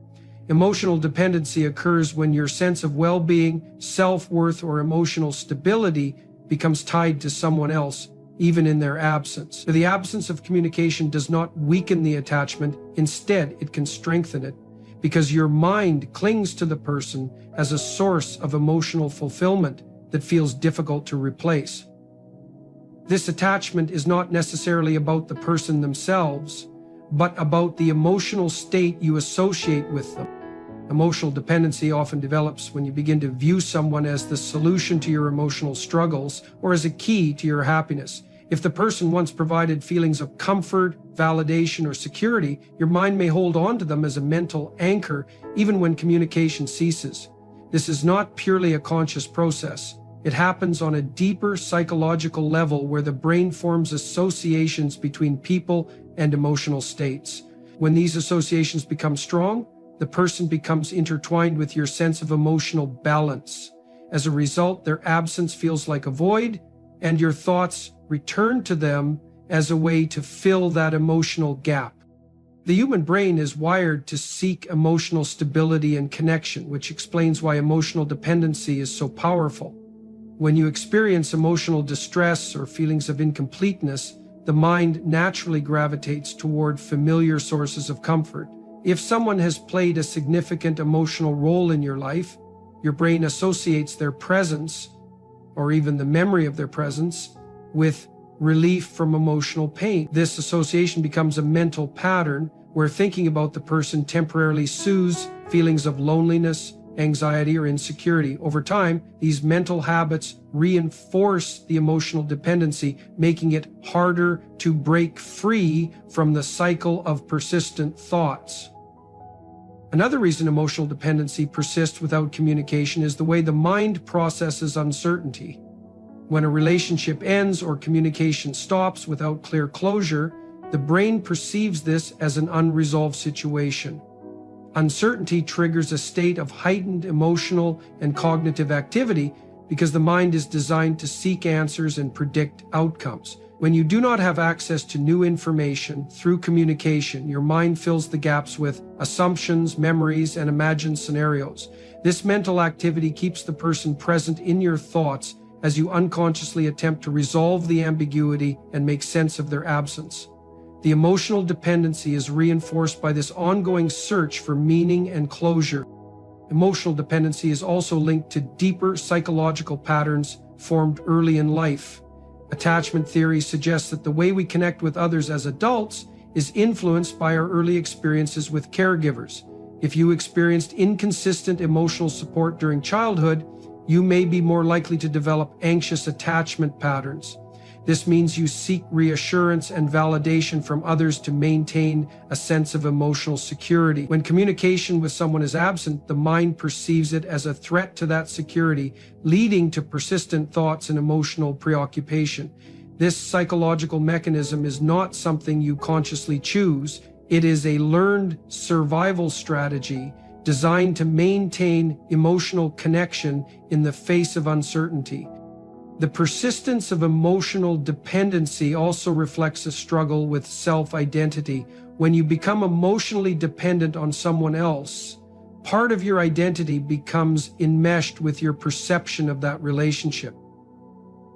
Emotional dependency occurs when your sense of well-being, self-worth, or emotional stability becomes tied to someone else, even in their absence. The absence of communication does not weaken the attachment. Instead, it can strengthen it, because your mind clings to the person as a source of emotional fulfillment that feels difficult to replace. This attachment is not necessarily about the person themselves, but about the emotional state you associate with them. Emotional dependency often develops when you begin to view someone as the solution to your emotional struggles or as a key to your happiness. If the person once provided feelings of comfort, validation, or security, your mind may hold on to them as a mental anchor even when communication ceases. This is not purely a conscious process. It happens on a deeper psychological level where the brain forms associations between people and emotional states. When these associations become strong, the person becomes intertwined with your sense of emotional balance. As a result, their absence feels like a void, and your thoughts return to them as a way to fill that emotional gap. The human brain is wired to seek emotional stability and connection, which explains why emotional dependency is so powerful. When you experience emotional distress or feelings of incompleteness, the mind naturally gravitates toward familiar sources of comfort. If someone has played a significant emotional role in your life, your brain associates their presence, or even the memory of their presence, with relief from emotional pain. This association becomes a mental pattern where thinking about the person temporarily soothes feelings of loneliness, anxiety, or insecurity. Over time, these mental habits reinforce the emotional dependency, making it harder to break free from the cycle of persistent thoughts. Another reason emotional dependency persists without communication is the way the mind processes uncertainty. When a relationship ends or communication stops without clear closure, the brain perceives this as an unresolved situation. Uncertainty triggers a state of heightened emotional and cognitive activity because the mind is designed to seek answers and predict outcomes. When you do not have access to new information through communication, your mind fills the gaps with assumptions, memories, and imagined scenarios. This mental activity keeps the person present in your thoughts as you unconsciously attempt to resolve the ambiguity and make sense of their absence. The emotional dependency is reinforced by this ongoing search for meaning and closure. Emotional dependency is also linked to deeper psychological patterns formed early in life. Attachment theory suggests that the way we connect with others as adults is influenced by our early experiences with caregivers. If you experienced inconsistent emotional support during childhood, you may be more likely to develop anxious attachment patterns. This means you seek reassurance and validation from others to maintain a sense of emotional security. When communication with someone is absent, the mind perceives it as a threat to that security, leading to persistent thoughts and emotional preoccupation. This psychological mechanism is not something you consciously choose. It is a learned survival strategy designed to maintain emotional connection in the face of uncertainty. The persistence of emotional dependency also reflects a struggle with self-identity. When you become emotionally dependent on someone else, part of your identity becomes enmeshed with your perception of that relationship.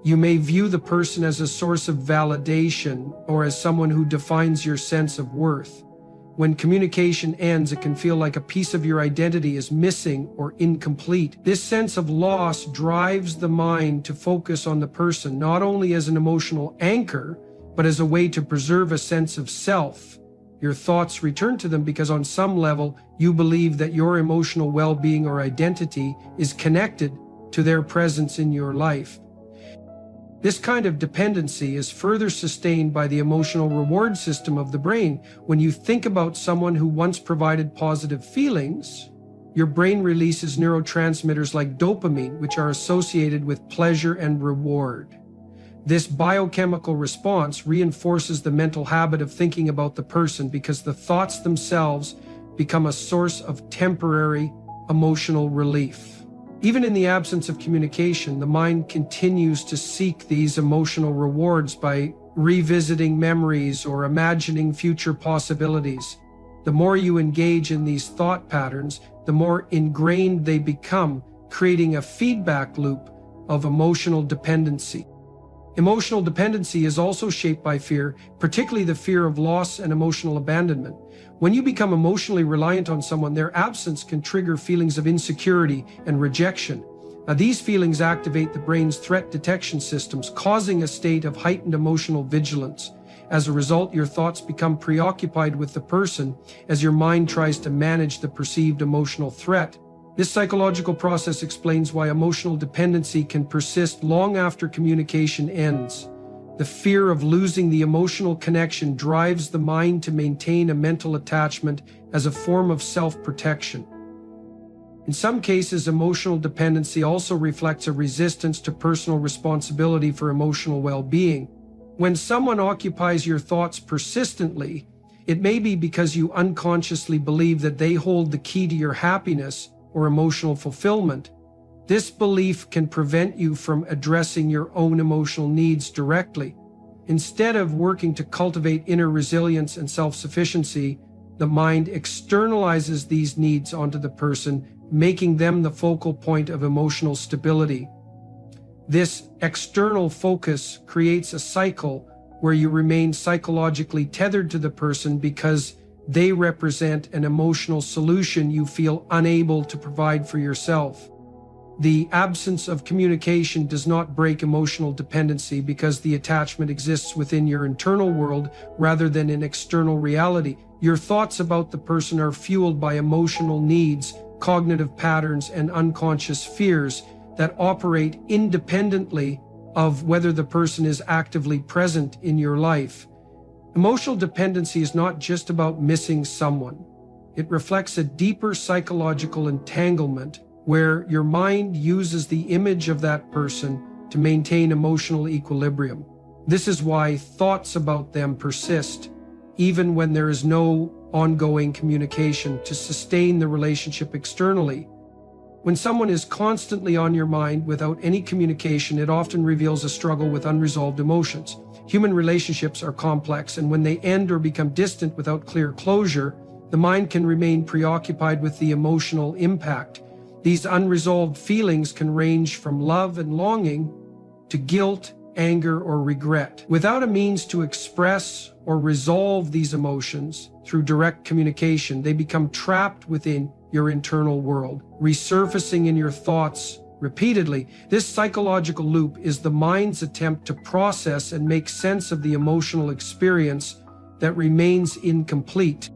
You may view the person as a source of validation or as someone who defines your sense of worth. When communication ends, it can feel like a piece of your identity is missing or incomplete. This sense of loss drives the mind to focus on the person not only as an emotional anchor, but as a way to preserve a sense of self. Your thoughts return to them because on some level you believe that your emotional well-being or identity is connected to their presence in your life. This kind of dependency is further sustained by the emotional reward system of the brain. When you think about someone who once provided positive feelings, your brain releases neurotransmitters like dopamine, which are associated with pleasure and reward. This biochemical response reinforces the mental habit of thinking about the person because the thoughts themselves become a source of temporary emotional relief. Even in the absence of communication, the mind continues to seek these emotional rewards by revisiting memories or imagining future possibilities. The more you engage in these thought patterns, the more ingrained they become, creating a feedback loop of emotional dependency. Emotional dependency is also shaped by fear, particularly the fear of loss and emotional abandonment. When you become emotionally reliant on someone, their absence can trigger feelings of insecurity and rejection. Now, these feelings activate the brain's threat detection systems, causing a state of heightened emotional vigilance. As a result, your thoughts become preoccupied with the person as your mind tries to manage the perceived emotional threat. This psychological process explains why emotional dependency can persist long after communication ends. The fear of losing the emotional connection drives the mind to maintain a mental attachment as a form of self-protection. In some cases, emotional dependency also reflects a resistance to personal responsibility for emotional well-being. When someone occupies your thoughts persistently, it may be because you unconsciously believe that they hold the key to your happiness or emotional fulfillment. This belief can prevent you from addressing your own emotional needs directly. Instead of working to cultivate inner resilience and self-sufficiency, the mind externalizes these needs onto the person, making them the focal point of emotional stability. This external focus creates a cycle where you remain psychologically tethered to the person because they represent an emotional solution you feel unable to provide for yourself. The absence of communication does not break emotional dependency because the attachment exists within your internal world rather than in external reality. Your thoughts about the person are fueled by emotional needs, cognitive patterns, and unconscious fears that operate independently of whether the person is actively present in your life. Emotional dependency is not just about missing someone. It reflects a deeper psychological entanglement where your mind uses the image of that person to maintain emotional equilibrium. This is why thoughts about them persist, even when there is no ongoing communication to sustain the relationship externally. When someone is constantly on your mind without any communication, it often reveals a struggle with unresolved emotions. Human relationships are complex, and when they end or become distant without clear closure, the mind can remain preoccupied with the emotional impact. These unresolved feelings can range from love and longing to guilt, anger, or regret. Without a means to express or resolve these emotions through direct communication, they become trapped within your internal world, resurfacing in your thoughts repeatedly. This psychological loop is the mind's attempt to process and make sense of the emotional experience that remains incomplete.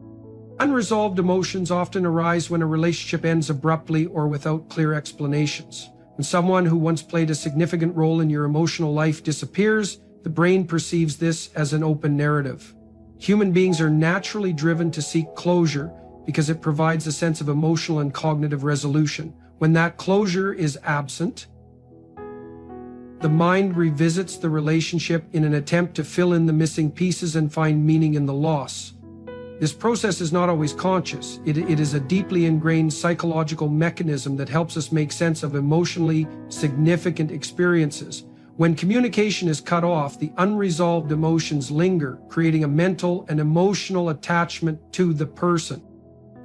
Unresolved emotions often arise when a relationship ends abruptly or without clear explanations. When someone who once played a significant role in your emotional life disappears, the brain perceives this as an open narrative. Human beings are naturally driven to seek closure because it provides a sense of emotional and cognitive resolution. When that closure is absent, the mind revisits the relationship in an attempt to fill in the missing pieces and find meaning in the loss. This process is not always conscious. It is a deeply ingrained psychological mechanism that helps us make sense of emotionally significant experiences. When communication is cut off, the unresolved emotions linger, creating a mental and emotional attachment to the person.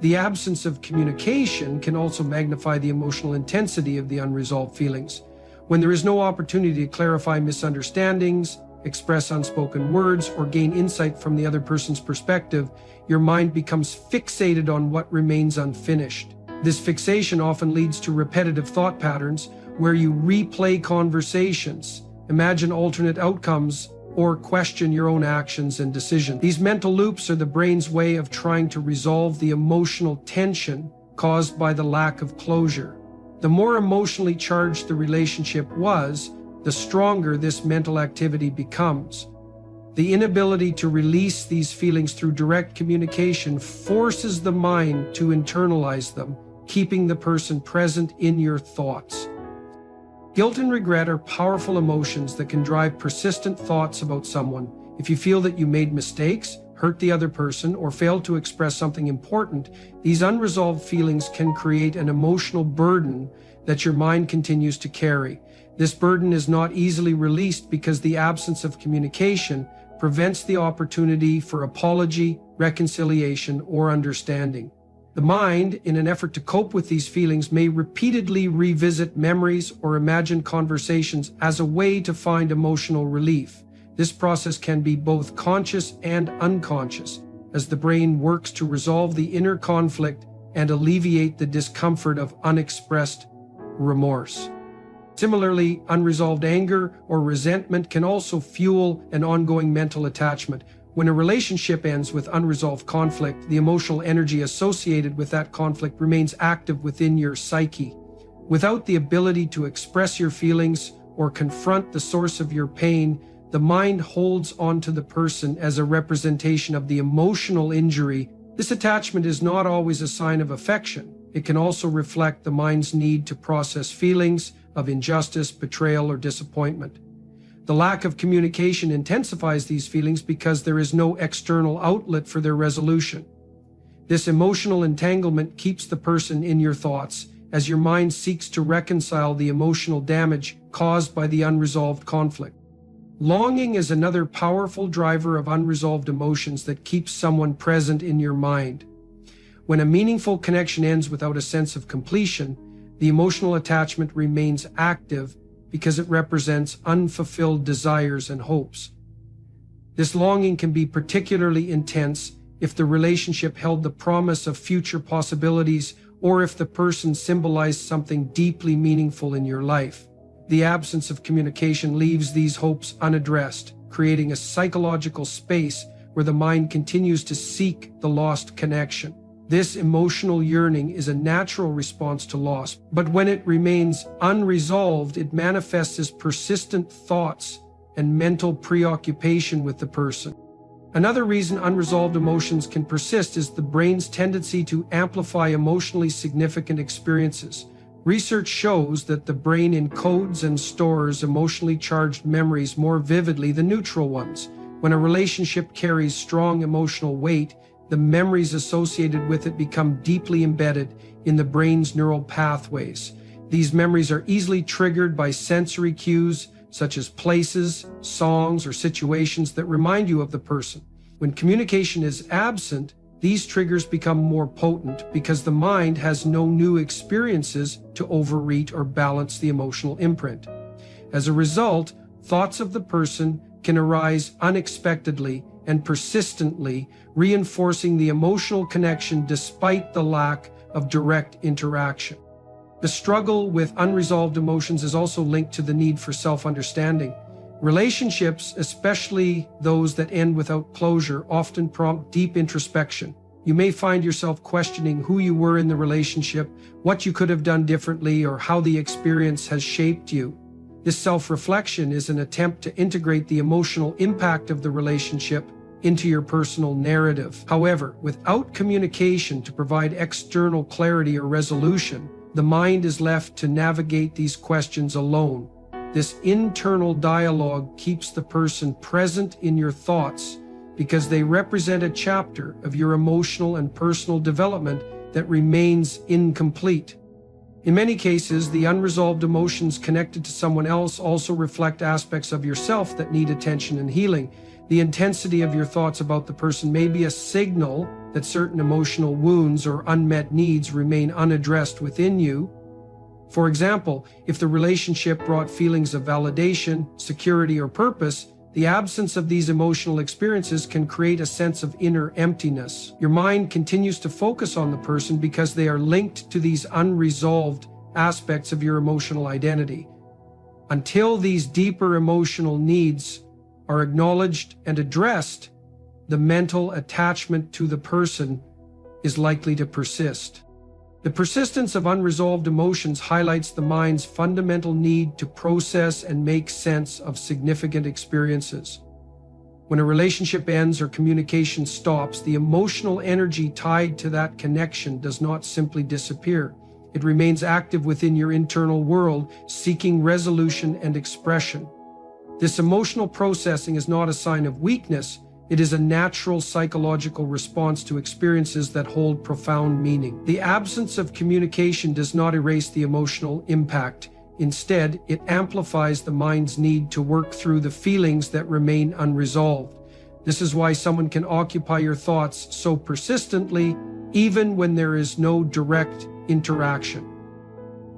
The absence of communication can also magnify the emotional intensity of the unresolved feelings. When there is no opportunity to clarify misunderstandings, express unspoken words, or gain insight from the other person's perspective, your mind becomes fixated on what remains unfinished. This fixation often leads to repetitive thought patterns where you replay conversations, imagine alternate outcomes, or question your own actions and decisions. These mental loops are the brain's way of trying to resolve the emotional tension caused by the lack of closure. The more emotionally charged the relationship was, the stronger this mental activity becomes. The inability to release these feelings through direct communication forces the mind to internalize them, keeping the person present in your thoughts. Guilt and regret are powerful emotions that can drive persistent thoughts about someone. If you feel that you made mistakes, hurt the other person, or failed to express something important, these unresolved feelings can create an emotional burden that your mind continues to carry. This burden is not easily released because the absence of communication prevents the opportunity for apology, reconciliation, or understanding. The mind, in an effort to cope with these feelings, may repeatedly revisit memories or imagine conversations as a way to find emotional relief. This process can be both conscious and unconscious, as the brain works to resolve the inner conflict and alleviate the discomfort of unexpressed remorse. Similarly, unresolved anger or resentment can also fuel an ongoing mental attachment. When a relationship ends with unresolved conflict, the emotional energy associated with that conflict remains active within your psyche. Without the ability to express your feelings or confront the source of your pain, the mind holds onto the person as a representation of the emotional injury. This attachment is not always a sign of affection. It can also reflect the mind's need to process feelings of injustice, betrayal, or disappointment. The lack of communication intensifies these feelings because there is no external outlet for their resolution. This emotional entanglement keeps the person in your thoughts as your mind seeks to reconcile the emotional damage caused by the unresolved conflict. Longing is another powerful driver of unresolved emotions that keeps someone present in your mind. When a meaningful connection ends without a sense of completion, the emotional attachment remains active because it represents unfulfilled desires and hopes. This longing can be particularly intense if the relationship held the promise of future possibilities or if the person symbolized something deeply meaningful in your life. The absence of communication leaves these hopes unaddressed, creating a psychological space where the mind continues to seek the lost connection. This emotional yearning is a natural response to loss, but when it remains unresolved, it manifests as persistent thoughts and mental preoccupation with the person. Another reason unresolved emotions can persist is the brain's tendency to amplify emotionally significant experiences. Research shows that the brain encodes and stores emotionally charged memories more vividly than neutral ones. When a relationship carries strong emotional weight, the memories associated with it become deeply embedded in the brain's neural pathways. These memories are easily triggered by sensory cues, such as places, songs, or situations that remind you of the person. When communication is absent, these triggers become more potent because the mind has no new experiences to overeat or balance the emotional imprint. As a result, thoughts of the person can arise unexpectedly and persistently, reinforcing the emotional connection despite the lack of direct interaction. The struggle with unresolved emotions is also linked to the need for self-understanding. Relationships, especially those that end without closure, often prompt deep introspection. You may find yourself questioning who you were in the relationship, what you could have done differently, or how the experience has shaped you. This self-reflection is an attempt to integrate the emotional impact of the relationship into your personal narrative. However, without communication to provide external clarity or resolution, the mind is left to navigate these questions alone. This internal dialogue keeps the person present in your thoughts because they represent a chapter of your emotional and personal development that remains incomplete. In many cases, the unresolved emotions connected to someone else also reflect aspects of yourself that need attention and healing. The intensity of your thoughts about the person may be a signal that certain emotional wounds or unmet needs remain unaddressed within you. For example, if the relationship brought feelings of validation, security, or purpose, the absence of these emotional experiences can create a sense of inner emptiness. Your mind continues to focus on the person because they are linked to these unresolved aspects of your emotional identity. Until these deeper emotional needs are acknowledged and addressed, the mental attachment to the person is likely to persist. The persistence of unresolved emotions highlights the mind's fundamental need to process and make sense of significant experiences. When a relationship ends or communication stops, the emotional energy tied to that connection does not simply disappear. It remains active within your internal world, seeking resolution and expression. This emotional processing is not a sign of weakness. It is a natural psychological response to experiences that hold profound meaning. The absence of communication does not erase the emotional impact. Instead, it amplifies the mind's need to work through the feelings that remain unresolved. This is why someone can occupy your thoughts so persistently, even when there is no direct interaction.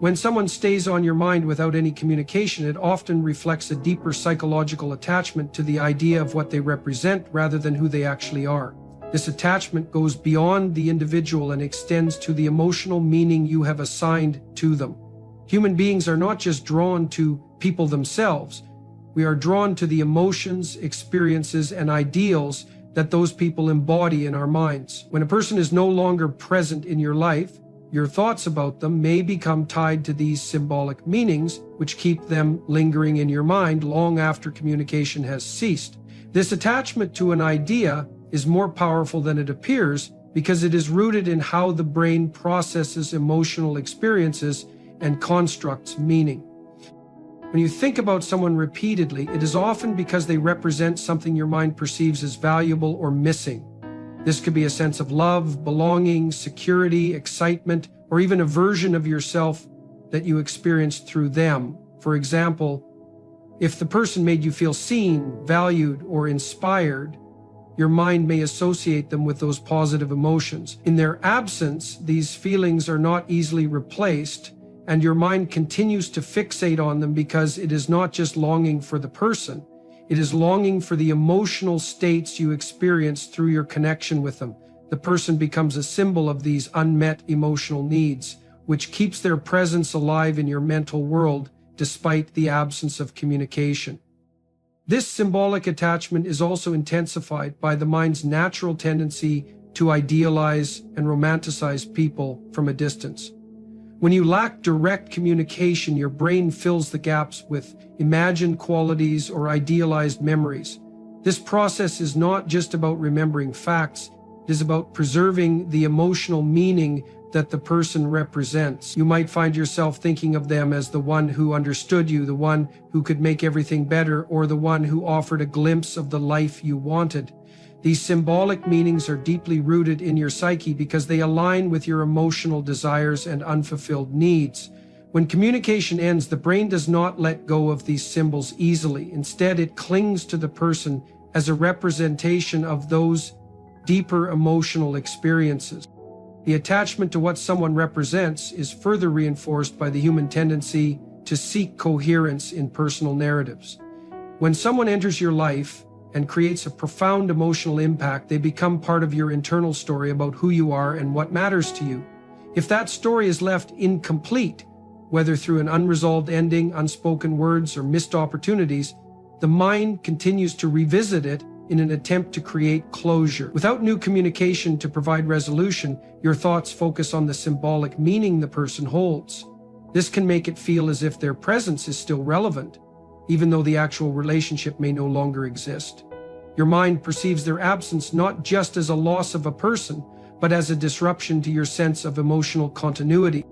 When someone stays on your mind without any communication, it often reflects a deeper psychological attachment to the idea of what they represent rather than who they actually are. This attachment goes beyond the individual and extends to the emotional meaning you have assigned to them. Human beings are not just drawn to people themselves. We are drawn to the emotions, experiences, and ideals that those people embody in our minds. When a person is no longer present in your life, your thoughts about them may become tied to these symbolic meanings, which keep them lingering in your mind long after communication has ceased. This attachment to an idea is more powerful than it appears because it is rooted in how the brain processes emotional experiences and constructs meaning. When you think about someone repeatedly, it is often because they represent something your mind perceives as valuable or missing. This could be a sense of love, belonging, security, excitement, or even a version of yourself that you experienced through them. For example, if the person made you feel seen, valued, or inspired, your mind may associate them with those positive emotions. In their absence, these feelings are not easily replaced, and your mind continues to fixate on them because it is not just longing for the person. It is longing for the emotional states you experience through your connection with them. The person becomes a symbol of these unmet emotional needs, which keeps their presence alive in your mental world despite the absence of communication. This symbolic attachment is also intensified by the mind's natural tendency to idealize and romanticize people from a distance. When you lack direct communication, your brain fills the gaps with imagined qualities or idealized memories. This process is not just about remembering facts, it is about preserving the emotional meaning that the person represents. You might find yourself thinking of them as the one who understood you, the one who could make everything better, or the one who offered a glimpse of the life you wanted. These symbolic meanings are deeply rooted in your psyche because they align with your emotional desires and unfulfilled needs. When communication ends, the brain does not let go of these symbols easily. Instead, it clings to the person as a representation of those deeper emotional experiences. The attachment to what someone represents is further reinforced by the human tendency to seek coherence in personal narratives. When someone enters your life and creates a profound emotional impact, they become part of your internal story about who you are and what matters to you. If that story is left incomplete, whether through an unresolved ending, unspoken words, or missed opportunities, the mind continues to revisit it in an attempt to create closure. Without new communication to provide resolution, your thoughts focus on the symbolic meaning the person holds. This can make it feel as if their presence is still relevant, even though the actual relationship may no longer exist. Your mind perceives their absence not just as a loss of a person, but as a disruption to your sense of emotional continuity.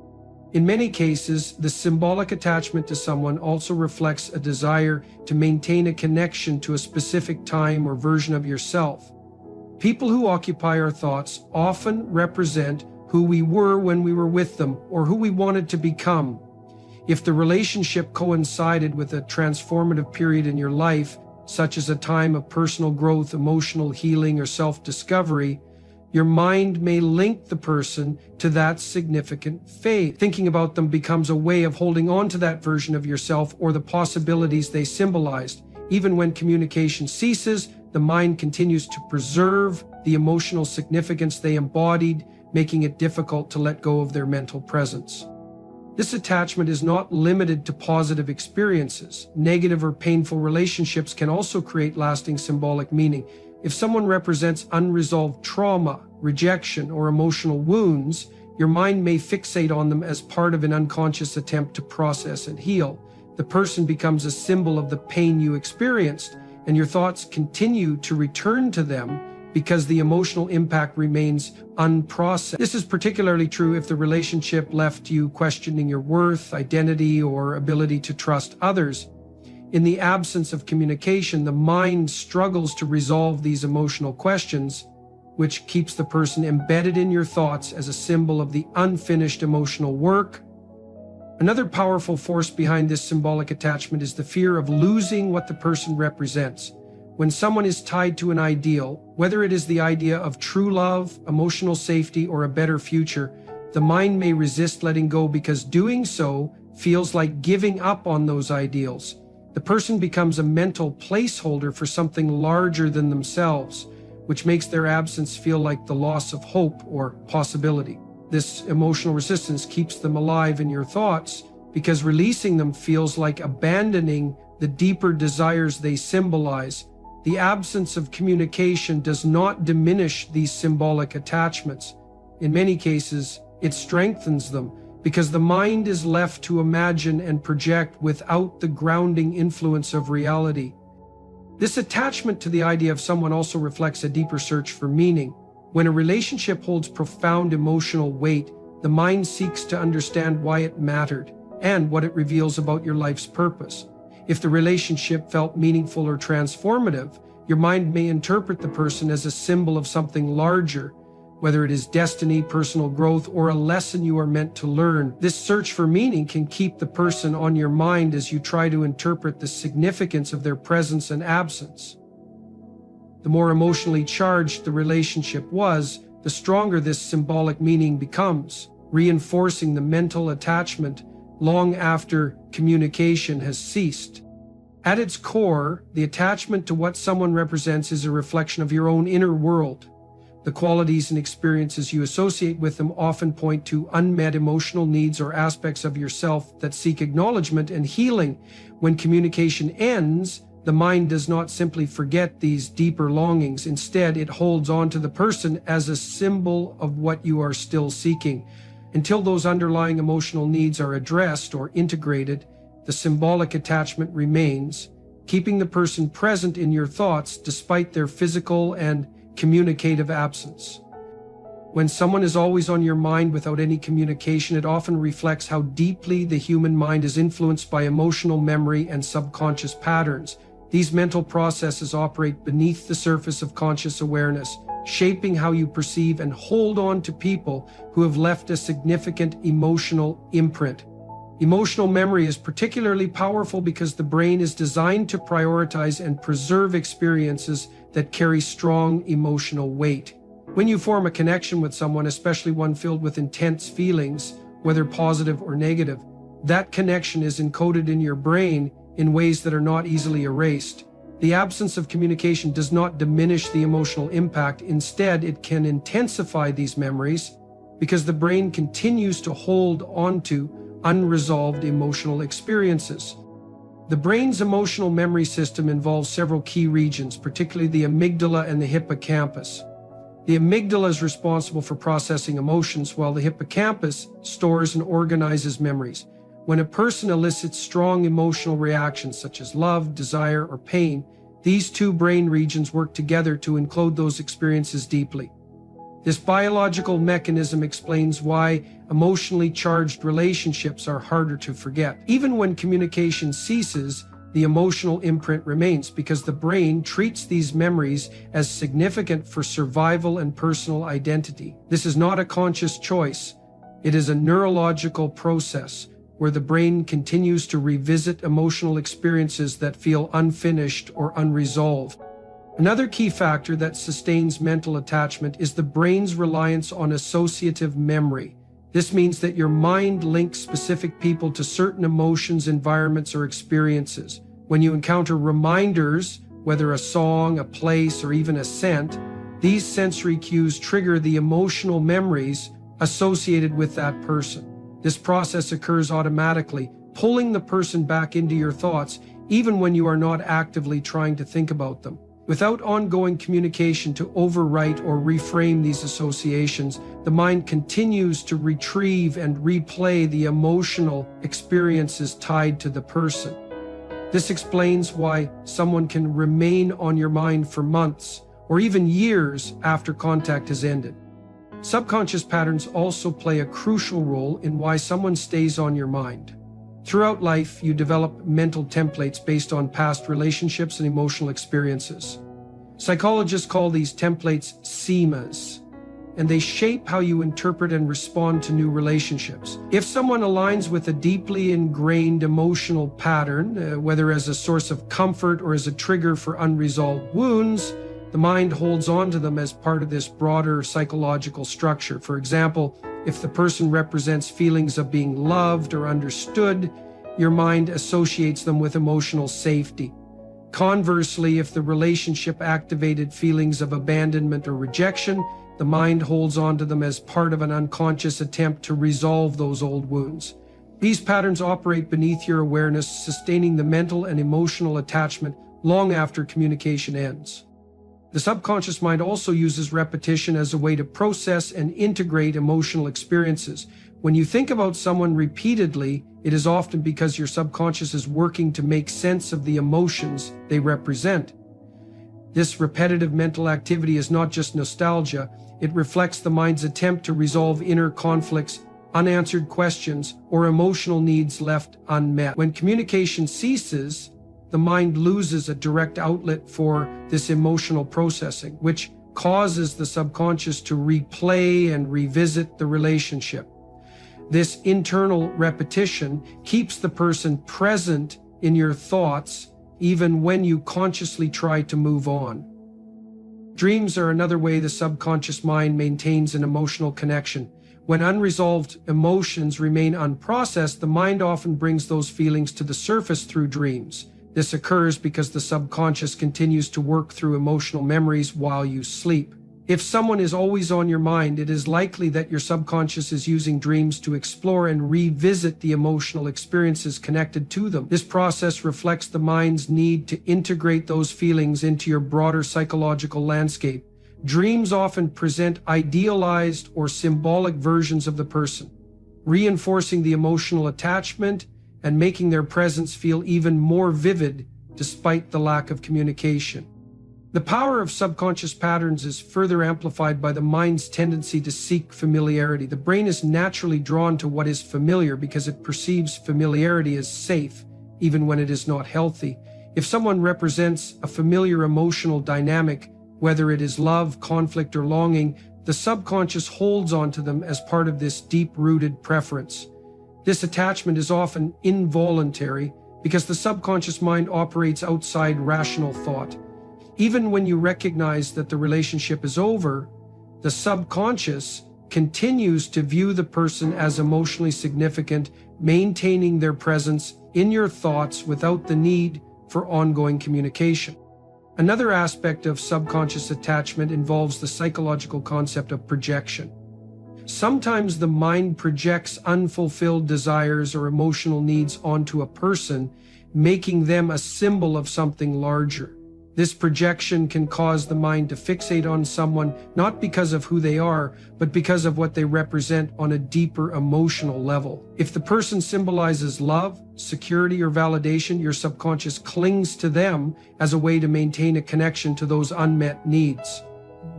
In many cases, the symbolic attachment to someone also reflects a desire to maintain a connection to a specific time or version of yourself. People who occupy our thoughts often represent who we were when we were with them or who we wanted to become. If the relationship coincided with a transformative period in your life, such as a time of personal growth, emotional healing, or self-discovery, your mind may link the person to that significant phase. Thinking about them becomes a way of holding on to that version of yourself or the possibilities they symbolized. Even when communication ceases, the mind continues to preserve the emotional significance they embodied, making it difficult to let go of their mental presence. This attachment is not limited to positive experiences. Negative or painful relationships can also create lasting symbolic meaning. If someone represents unresolved trauma, rejection, or emotional wounds, your mind may fixate on them as part of an unconscious attempt to process and heal. The person becomes a symbol of the pain you experienced, and your thoughts continue to return to them because the emotional impact remains unprocessed. This is particularly true if the relationship left you questioning your worth, identity, or ability to trust others. In the absence of communication, the mind struggles to resolve these emotional questions, which keeps the person embedded in your thoughts as a symbol of the unfinished emotional work. Another powerful force behind this symbolic attachment is the fear of losing what the person represents. When someone is tied to an ideal, whether it is the idea of true love, emotional safety, or a better future, the mind may resist letting go because doing so feels like giving up on those ideals. The person becomes a mental placeholder for something larger than themselves, which makes their absence feel like the loss of hope or possibility. This emotional resistance keeps them alive in your thoughts because releasing them feels like abandoning the deeper desires they symbolize. The absence of communication does not diminish these symbolic attachments. In many cases, it strengthens them because the mind is left to imagine and project without the grounding influence of reality. This attachment to the idea of someone also reflects a deeper search for meaning. When a relationship holds profound emotional weight, the mind seeks to understand why it mattered and what it reveals about your life's purpose. If the relationship felt meaningful or transformative, your mind may interpret the person as a symbol of something larger, whether it is destiny, personal growth, or a lesson you are meant to learn. This search for meaning can keep the person on your mind as you try to interpret the significance of their presence and absence. The more emotionally charged the relationship was, the stronger this symbolic meaning becomes, reinforcing the mental attachment long after communication has ceased. At its core, the attachment to what someone represents is a reflection of your own inner world. The qualities and experiences you associate with them often point to unmet emotional needs or aspects of yourself that seek acknowledgement and healing. When communication ends, the mind does not simply forget these deeper longings. Instead, it holds on to the person as a symbol of what you are still seeking. Until those underlying emotional needs are addressed or integrated, the symbolic attachment remains, keeping the person present in your thoughts despite their physical and communicative absence. When someone is always on your mind without any communication, it often reflects how deeply the human mind is influenced by emotional memory and subconscious patterns. These mental processes operate beneath the surface of conscious awareness, shaping how you perceive and hold on to people who have left a significant emotional imprint. Emotional memory is particularly powerful because the brain is designed to prioritize and preserve experiences that carry strong emotional weight. When you form a connection with someone, especially one filled with intense feelings, whether positive or negative, that connection is encoded in your brain in ways that are not easily erased. The absence of communication does not diminish the emotional impact. Instead, it can intensify these memories because the brain continues to hold onto unresolved emotional experiences. The brain's emotional memory system involves several key regions, particularly the amygdala and the hippocampus. The amygdala is responsible for processing emotions, while the hippocampus stores and organizes memories. When a person elicits strong emotional reactions such as love, desire, or pain, these two brain regions work together to encode those experiences deeply. This biological mechanism explains why emotionally charged relationships are harder to forget. Even when communication ceases, the emotional imprint remains because the brain treats these memories as significant for survival and personal identity. This is not a conscious choice. It is a neurological process where the brain continues to revisit emotional experiences that feel unfinished or unresolved. Another key factor that sustains mental attachment is the brain's reliance on associative memory. This means that your mind links specific people to certain emotions, environments, or experiences. When you encounter reminders, whether a song, a place, or even a scent, these sensory cues trigger the emotional memories associated with that person. This process occurs automatically, pulling the person back into your thoughts, even when you are not actively trying to think about them. Without ongoing communication to overwrite or reframe these associations, the mind continues to retrieve and replay the emotional experiences tied to the person. This explains why someone can remain on your mind for months or even years after contact has ended. Subconscious patterns also play a crucial role in why someone stays on your mind. Throughout life, you develop mental templates based on past relationships and emotional experiences. Psychologists call these templates schemas, and they shape how you interpret and respond to new relationships. If someone aligns with a deeply ingrained emotional pattern, whether as a source of comfort or as a trigger for unresolved wounds, the mind holds on to them as part of this broader psychological structure. For example, if the person represents feelings of being loved or understood, your mind associates them with emotional safety. Conversely, if the relationship activated feelings of abandonment or rejection, the mind holds on to them as part of an unconscious attempt to resolve those old wounds. These patterns operate beneath your awareness, sustaining the mental and emotional attachment long after communication ends. The subconscious mind also uses repetition as a way to process and integrate emotional experiences. When you think about someone repeatedly, it is often because your subconscious is working to make sense of the emotions they represent. This repetitive mental activity is not just nostalgia, it reflects the mind's attempt to resolve inner conflicts, unanswered questions, or emotional needs left unmet. When communication ceases, the mind loses a direct outlet for this emotional processing, which causes the subconscious to replay and revisit the relationship. This internal repetition keeps the person present in your thoughts even when you consciously try to move on. Dreams are another way the subconscious mind maintains an emotional connection. When unresolved emotions remain unprocessed, the mind often brings those feelings to the surface through dreams. This occurs because the subconscious continues to work through emotional memories while you sleep. If someone is always on your mind, it is likely that your subconscious is using dreams to explore and revisit the emotional experiences connected to them. This process reflects the mind's need to integrate those feelings into your broader psychological landscape. Dreams often present idealized or symbolic versions of the person, reinforcing the emotional attachment and making their presence feel even more vivid despite the lack of communication. The power of subconscious patterns is further amplified by the mind's tendency to seek familiarity. The brain is naturally drawn to what is familiar because it perceives familiarity as safe, even when it is not healthy. If someone represents a familiar emotional dynamic, whether it is love, conflict, or longing, the subconscious holds on to them as part of this deep-rooted preference. This attachment is often involuntary because the subconscious mind operates outside rational thought. Even when you recognize that the relationship is over, the subconscious continues to view the person as emotionally significant, maintaining their presence in your thoughts without the need for ongoing communication. Another aspect of subconscious attachment involves the psychological concept of projection. Sometimes the mind projects unfulfilled desires or emotional needs onto a person, making them a symbol of something larger. This projection can cause the mind to fixate on someone not because of who they are, but because of what they represent on a deeper emotional level. If the person symbolizes love, security, or validation, your subconscious clings to them as a way to maintain a connection to those unmet needs.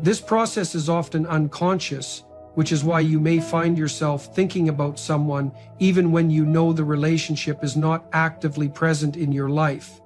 This process is often unconscious, which is why you may find yourself thinking about someone even when you know the relationship is not actively present in your life.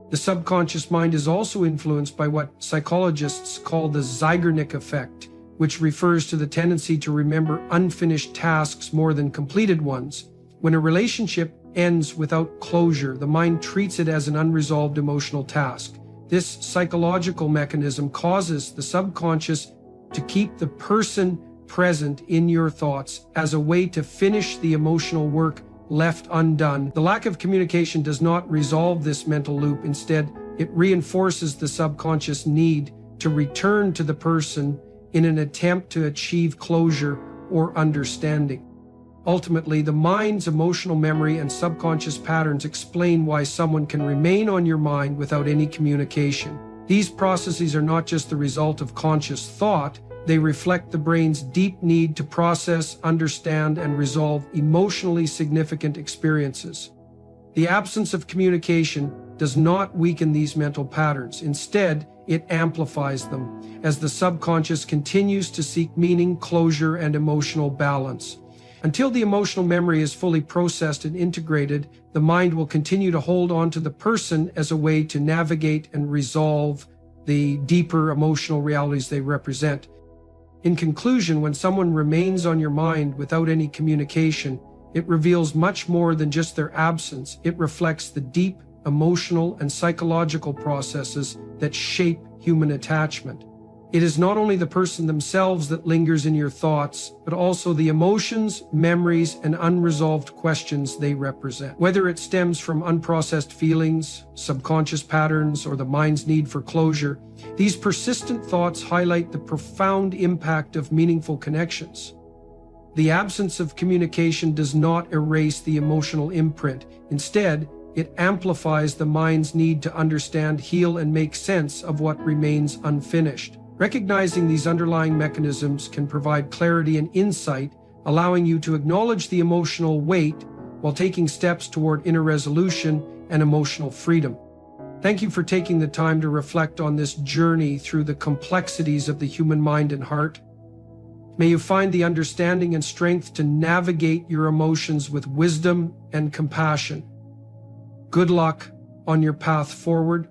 The subconscious mind is also influenced by what psychologists call the Zeigarnik effect, which refers to the tendency to remember unfinished tasks more than completed ones. When a relationship ends without closure, the mind treats it as an unresolved emotional task. This psychological mechanism causes the subconscious to keep the person present in your thoughts as a way to finish the emotional work left undone. The lack of communication does not resolve this mental loop. Instead, it reinforces the subconscious need to return to the person in an attempt to achieve closure or understanding. Ultimately, the mind's emotional memory and subconscious patterns explain why someone can remain on your mind without any communication. These processes are not just the result of conscious thought, they reflect the brain's deep need to process, understand, and resolve emotionally significant experiences. The absence of communication does not weaken these mental patterns. Instead, it amplifies them as the subconscious continues to seek meaning, closure, and emotional balance. Until the emotional memory is fully processed and integrated, the mind will continue to hold on to the person as a way to navigate and resolve the deeper emotional realities they represent. In conclusion, when someone remains on your mind without any communication, it reveals much more than just their absence. It reflects the deep emotional and psychological processes that shape human attachment. It is not only the person themselves that lingers in your thoughts, but also the emotions, memories, and unresolved questions they represent. Whether it stems from unprocessed feelings, subconscious patterns, or the mind's need for closure, these persistent thoughts highlight the profound impact of meaningful connections. The absence of communication does not erase the emotional imprint. Instead, it amplifies the mind's need to understand, heal, and make sense of what remains unfinished. Recognizing these underlying mechanisms can provide clarity and insight, allowing you to acknowledge the emotional weight while taking steps toward inner resolution and emotional freedom. Thank you for taking the time to reflect on this journey through the complexities of the human mind and heart. May you find the understanding and strength to navigate your emotions with wisdom and compassion. Good luck on your path forward.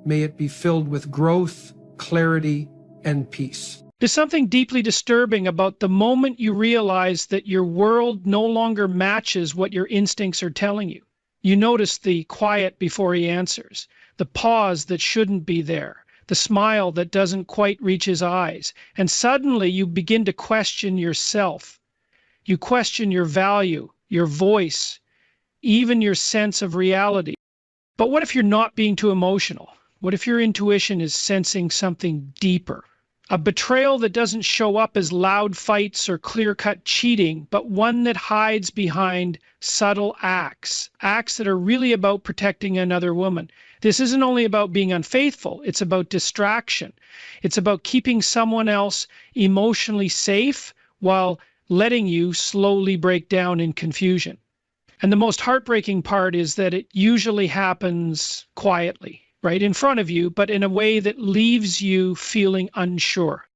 May it be filled with growth, clarity, and peace. There's something deeply disturbing about the moment you realize that your world no longer matches what your instincts are telling you. You notice the quiet before he answers, the pause that shouldn't be there, the smile that doesn't quite reach his eyes, and suddenly you begin to question yourself. You question your value, your voice, even your sense of reality. But what if you're not being too emotional? What if your intuition is sensing something deeper? A betrayal that doesn't show up as loud fights or clear-cut cheating, but one that hides behind subtle acts that are really about protecting another woman. This isn't only about being unfaithful, it's about distraction. It's about keeping someone else emotionally safe while letting you slowly break down in confusion. And the most heartbreaking part is that it usually happens quietly, right in front of you, but in a way that leaves you feeling unsure.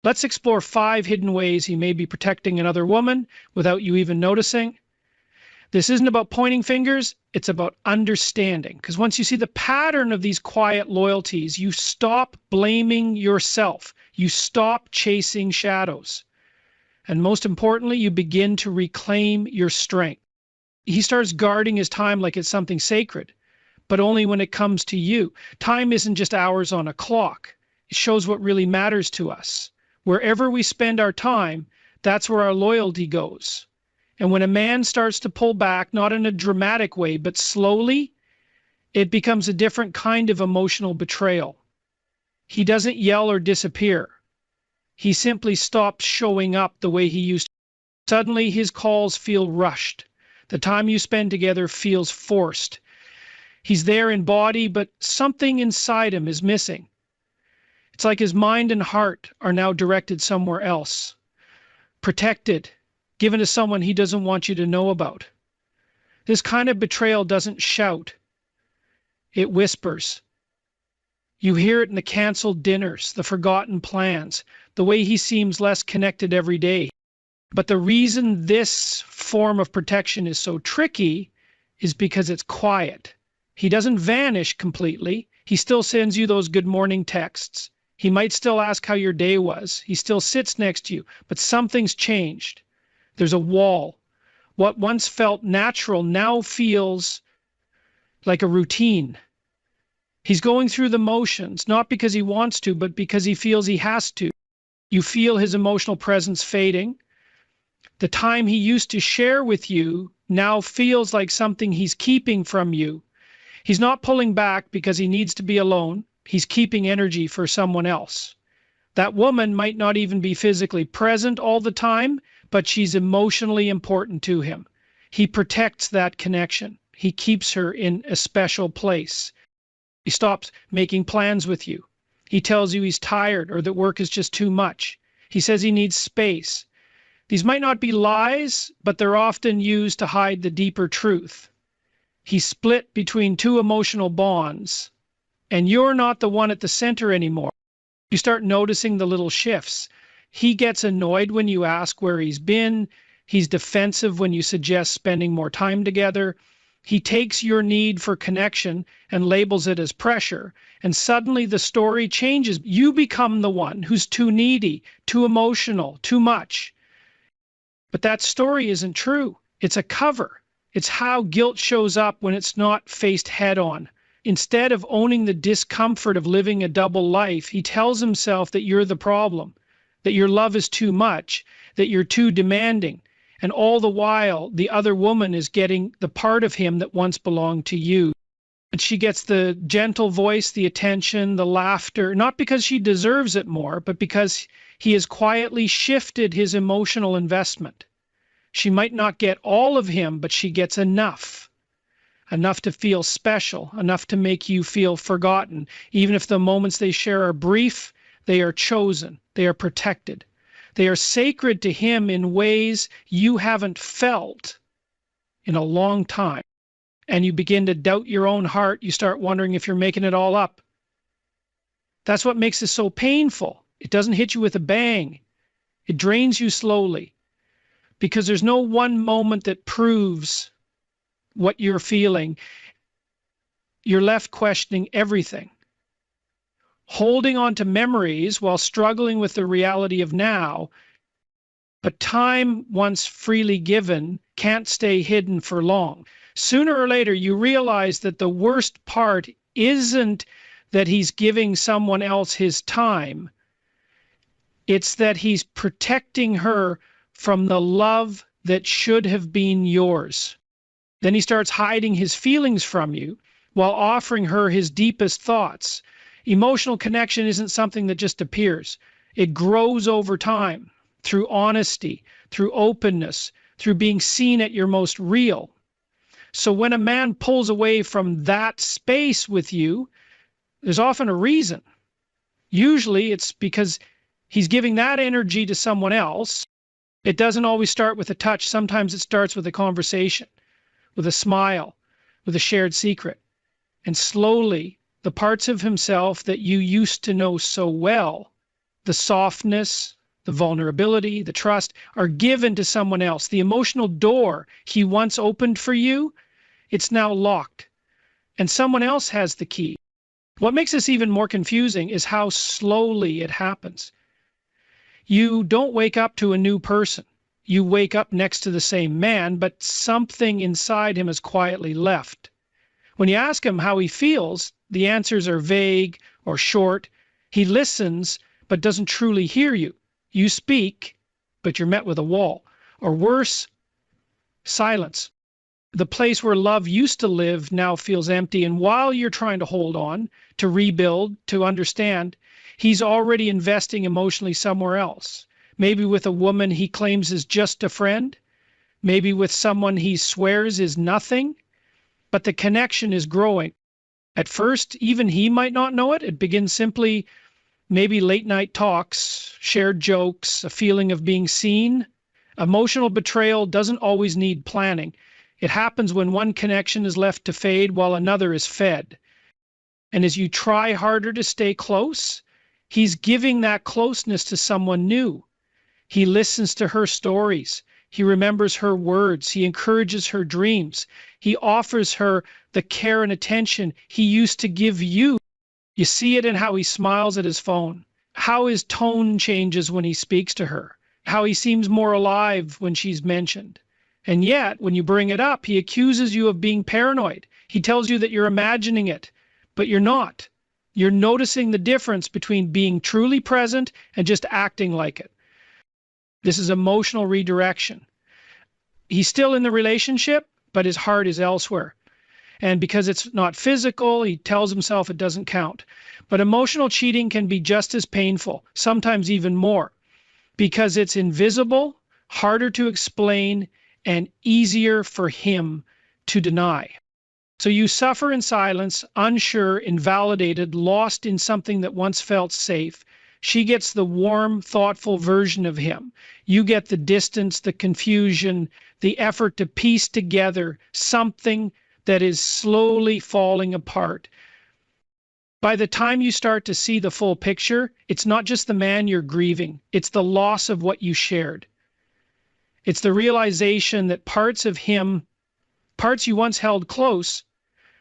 Let's explore 5 hidden ways he may be protecting another woman without you even noticing. This isn't about pointing fingers, it's about understanding. Because once you see the pattern of these quiet loyalties, you stop blaming yourself. You stop chasing shadows. And most importantly, you begin to reclaim your strength. He starts guarding his time like it's something sacred, but only when it comes to you. Time isn't just hours on a clock. It shows what really matters to us. Wherever we spend our time, that's where our loyalty goes. And when a man starts to pull back, not in a dramatic way, but slowly, it becomes a different kind of emotional betrayal. He doesn't yell or disappear. He simply stops showing up the way he used to. Suddenly, his calls feel rushed. The time you spend together feels forced. He's there in body, but something inside him is missing. It's like his mind and heart are now directed somewhere else. Protected, given to someone he doesn't want you to know about. This kind of betrayal doesn't shout. It whispers. You hear it in the canceled dinners, the forgotten plans, the way he seems less connected every day. But the reason this form of protection is so tricky is because it's quiet. He doesn't vanish completely. He still sends you those good morning texts. He might still ask how your day was. He still sits next to you, but something's changed. There's a wall. What once felt natural now feels like a routine. He's going through the motions, not because he wants to, but because he feels he has to. You feel his emotional presence fading. The time he used to share with you now feels like something he's keeping from you. He's not pulling back because he needs to be alone. He's keeping energy for someone else. That woman might not even be physically present all the time, but she's emotionally important to him. He protects that connection. He keeps her in a special place. He stops making plans with you. He tells you he's tired or that work is just too much. He says he needs space. These might not be lies, but they're often used to hide the deeper truth. He's split between two emotional bonds, and you're not the one at the center anymore. You start noticing the little shifts. He gets annoyed when you ask where he's been. He's defensive when you suggest spending more time together. He takes your need for connection and labels it as pressure. And suddenly the story changes. You become the one who's too needy, too emotional, too much. But that story isn't true. It's a cover. It's how guilt shows up when it's not faced head on. Instead of owning the discomfort of living a double life, he tells himself that you're the problem, that your love is too much, that you're too demanding. And all the while, the other woman is getting the part of him that once belonged to you. And she gets the gentle voice, the attention, the laughter, not because she deserves it more, but because he has quietly shifted his emotional investment. She might not get all of him, but she gets enough. Enough to feel special, enough to make you feel forgotten. Even if the moments they share are brief, they are chosen, they are protected. They are sacred to him in ways you haven't felt in a long time. And you begin to doubt your own heart. You start wondering if you're making it all up. That's what makes it so painful. It doesn't hit you with a bang. It drains you slowly. Because there's no one moment that proves what you're feeling. You're left questioning everything. Holding on to memories while struggling with the reality of now. But time, once freely given, can't stay hidden for long. Sooner or later, you realize that the worst part isn't that he's giving someone else his time. It's that he's protecting her from the love that should have been yours. Then he starts hiding his feelings from you while offering her his deepest thoughts. Emotional connection isn't something that just appears. It grows over time through honesty, through openness, through being seen at your most real. So when a man pulls away from that space with you, there's often a reason. Usually it's because he's giving that energy to someone else. It doesn't always start with a touch. Sometimes it starts with a conversation, with a smile, with a shared secret. And slowly, the parts of himself that you used to know so well, the softness, the vulnerability, the trust, are given to someone else. The emotional door he once opened for you, it's now locked. And someone else has the key. What makes this even more confusing is how slowly it happens. You don't wake up to a new person. You wake up next to the same man, but something inside him has quietly left. When you ask him how he feels, the answers are vague or short. He listens, but doesn't truly hear you. You speak, but you're met with a wall. Or worse, silence. The place where love used to live now feels empty, and while you're trying to hold on, to rebuild, to understand, he's already investing emotionally somewhere else. Maybe with a woman he claims is just a friend. Maybe with someone he swears is nothing. But the connection is growing. At first, even he might not know it. It begins simply, maybe late night talks, shared jokes, a feeling of being seen. Emotional betrayal doesn't always need planning. It happens when one connection is left to fade while another is fed. And as you try harder to stay close, he's giving that closeness to someone new. He listens to her stories. He remembers her words. He encourages her dreams. He offers her the care and attention he used to give you. You see it in how he smiles at his phone, how his tone changes when he speaks to her, how he seems more alive when she's mentioned. And yet, when you bring it up, he accuses you of being paranoid. He tells you that you're imagining it, but you're not. You're noticing the difference between being truly present and just acting like it. This is emotional redirection. He's still in the relationship, but his heart is elsewhere. And because it's not physical, he tells himself it doesn't count. But emotional cheating can be just as painful, sometimes even more, because it's invisible, harder to explain, and easier for him to deny. So you suffer in silence, unsure, invalidated, lost in something that once felt safe. She gets the warm, thoughtful version of him. You get the distance, the confusion, the effort to piece together something that is slowly falling apart. By the time you start to see the full picture, it's not just the man you're grieving, it's the loss of what you shared. It's the realization that parts of him, parts you once held close,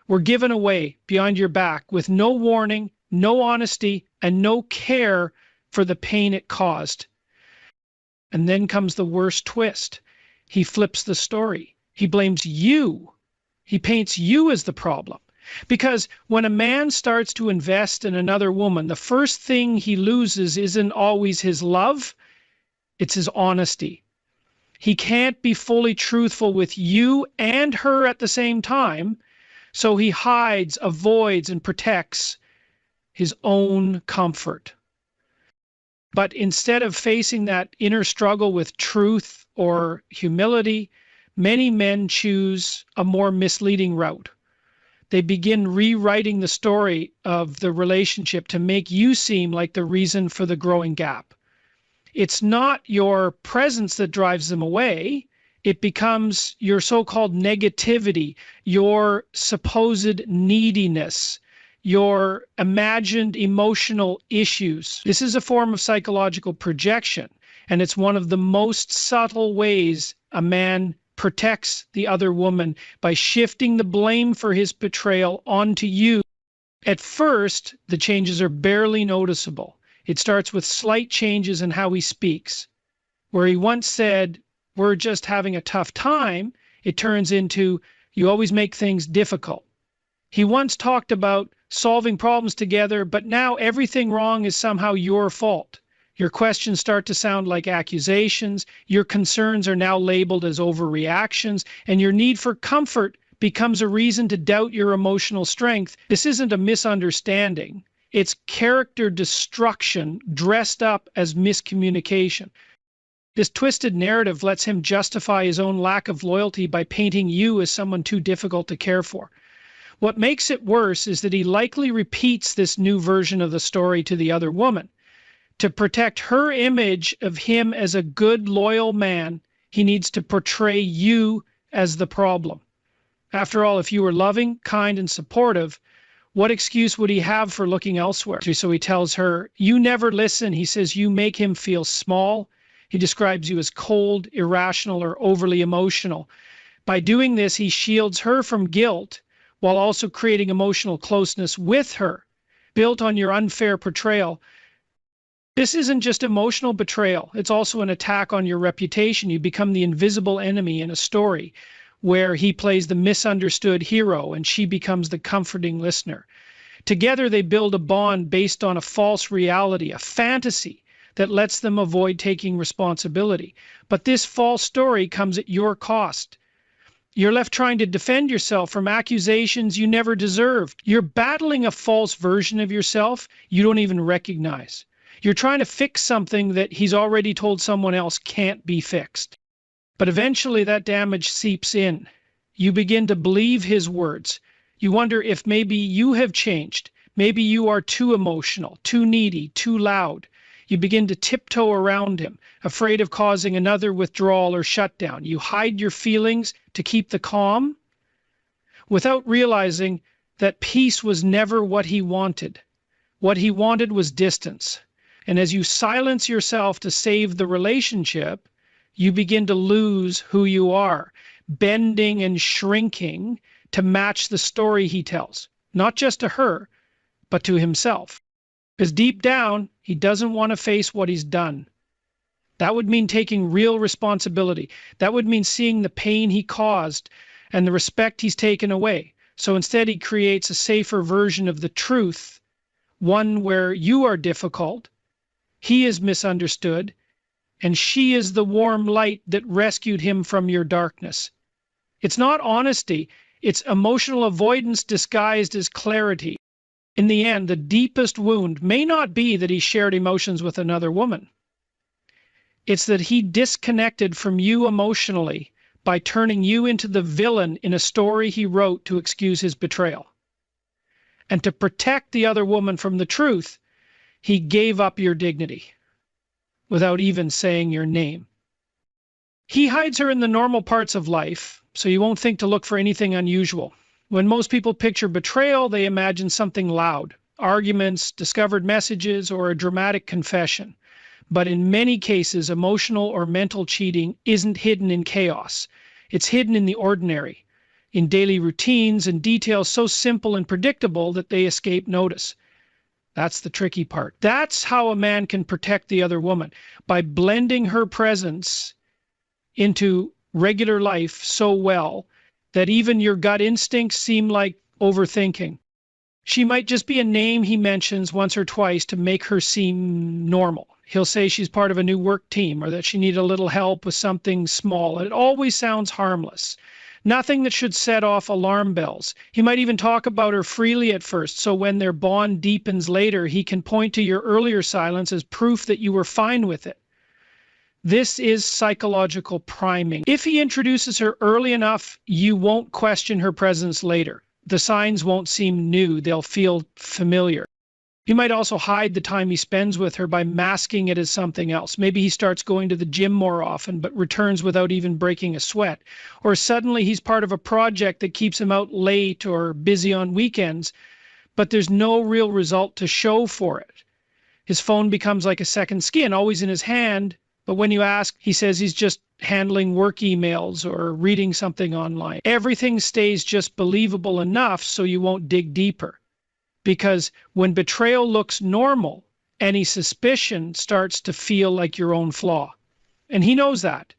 were given away behind your back with no warning, no honesty, and no care for the pain it caused. And then comes the worst twist. He flips the story. He blames you. He paints you as the problem. Because when a man starts to invest in another woman, the first thing he loses isn't always his love, it's his honesty. He can't be fully truthful with you and her at the same time, so he hides, avoids, and protects his own comfort. But instead of facing that inner struggle with truth or humility, many men choose a more misleading route. They begin rewriting the story of the relationship to make you seem like the reason for the growing gap. It's not your presence that drives them away. It becomes your so-called negativity, your supposed neediness, your imagined emotional issues. This is a form of psychological projection, and it's one of the most subtle ways a man protects the other woman, by shifting the blame for his betrayal onto you. At first, the changes are barely noticeable. It starts with slight changes in how he speaks. Where he once said, "We're just having a tough time," it turns into, "You always make things difficult." He once talked about solving problems together, but now everything wrong is somehow your fault. Your questions start to sound like accusations, your concerns are now labeled as overreactions, and your need for comfort becomes a reason to doubt your emotional strength. This isn't a misunderstanding. It's character destruction dressed up as miscommunication. This twisted narrative lets him justify his own lack of loyalty by painting you as someone too difficult to care for. What makes it worse is that he likely repeats this new version of the story to the other woman. To protect her image of him as a good, loyal man, he needs to portray you as the problem. After all, if you were loving, kind, and supportive, what excuse would he have for looking elsewhere? So he tells her, "You never listen." He says, "You make him feel small." He describes you as cold, irrational, or overly emotional. By doing this, he shields her from guilt while also creating emotional closeness with her, built on your unfair portrayal. This isn't just emotional betrayal, it's also an attack on your reputation. You become the invisible enemy in a story where he plays the misunderstood hero and she becomes the comforting listener. Together they build a bond based on a false reality, a fantasy that lets them avoid taking responsibility. But this false story comes at your cost. You're left trying to defend yourself from accusations you never deserved. You're battling a false version of yourself you don't even recognize. You're trying to fix something that he's already told someone else can't be fixed. But eventually that damage seeps in. You begin to believe his words. You wonder if maybe you have changed. Maybe you are too emotional, too needy, too loud. You begin to tiptoe around him, afraid of causing another withdrawal or shutdown. You hide your feelings to keep the calm, without realizing that peace was never what he wanted. What he wanted was distance. And as you silence yourself to save the relationship, you begin to lose who you are, bending and shrinking to match the story he tells, not just to her, but to himself. Because deep down, he doesn't want to face what he's done. That would mean taking real responsibility. That would mean seeing the pain he caused and the respect he's taken away. So instead, he creates a safer version of the truth, one where you are difficult, he is misunderstood, and she is the warm light that rescued him from your darkness. It's not honesty, it's emotional avoidance disguised as clarity. In the end, the deepest wound may not be that he shared emotions with another woman. It's that he disconnected from you emotionally by turning you into the villain in a story he wrote to excuse his betrayal. And to protect the other woman from the truth, he gave up your dignity without even saying your name. He hides her in the normal parts of life, so you won't think to look for anything unusual. When most people picture betrayal, they imagine something loud, arguments, discovered messages, or a dramatic confession. But in many cases, emotional or mental cheating isn't hidden in chaos. It's hidden in the ordinary, in daily routines and details so simple and predictable that they escape notice. That's the tricky part. That's how a man can protect the other woman, by blending her presence into regular life so well that even your gut instincts seem like overthinking. She might just be a name he mentions once or twice to make her seem normal. He'll say she's part of a new work team or that she needs a little help with something small. It always sounds harmless. Nothing that should set off alarm bells. He might even talk about her freely at first, so when their bond deepens later, he can point to your earlier silence as proof that you were fine with it. This is psychological priming. If he introduces her early enough, you won't question her presence later. The signs won't seem new, they'll feel familiar. He might also hide the time he spends with her by masking it as something else. Maybe he starts going to the gym more often, but returns without even breaking a sweat. Or suddenly he's part of a project that keeps him out late or busy on weekends, but there's no real result to show for it. His phone becomes like a second skin, always in his hand, but when you ask, he says he's just handling work emails or reading something online. Everything stays just believable enough so you won't dig deeper. Because when betrayal looks normal, any suspicion starts to feel like your own flaw. And he knows that.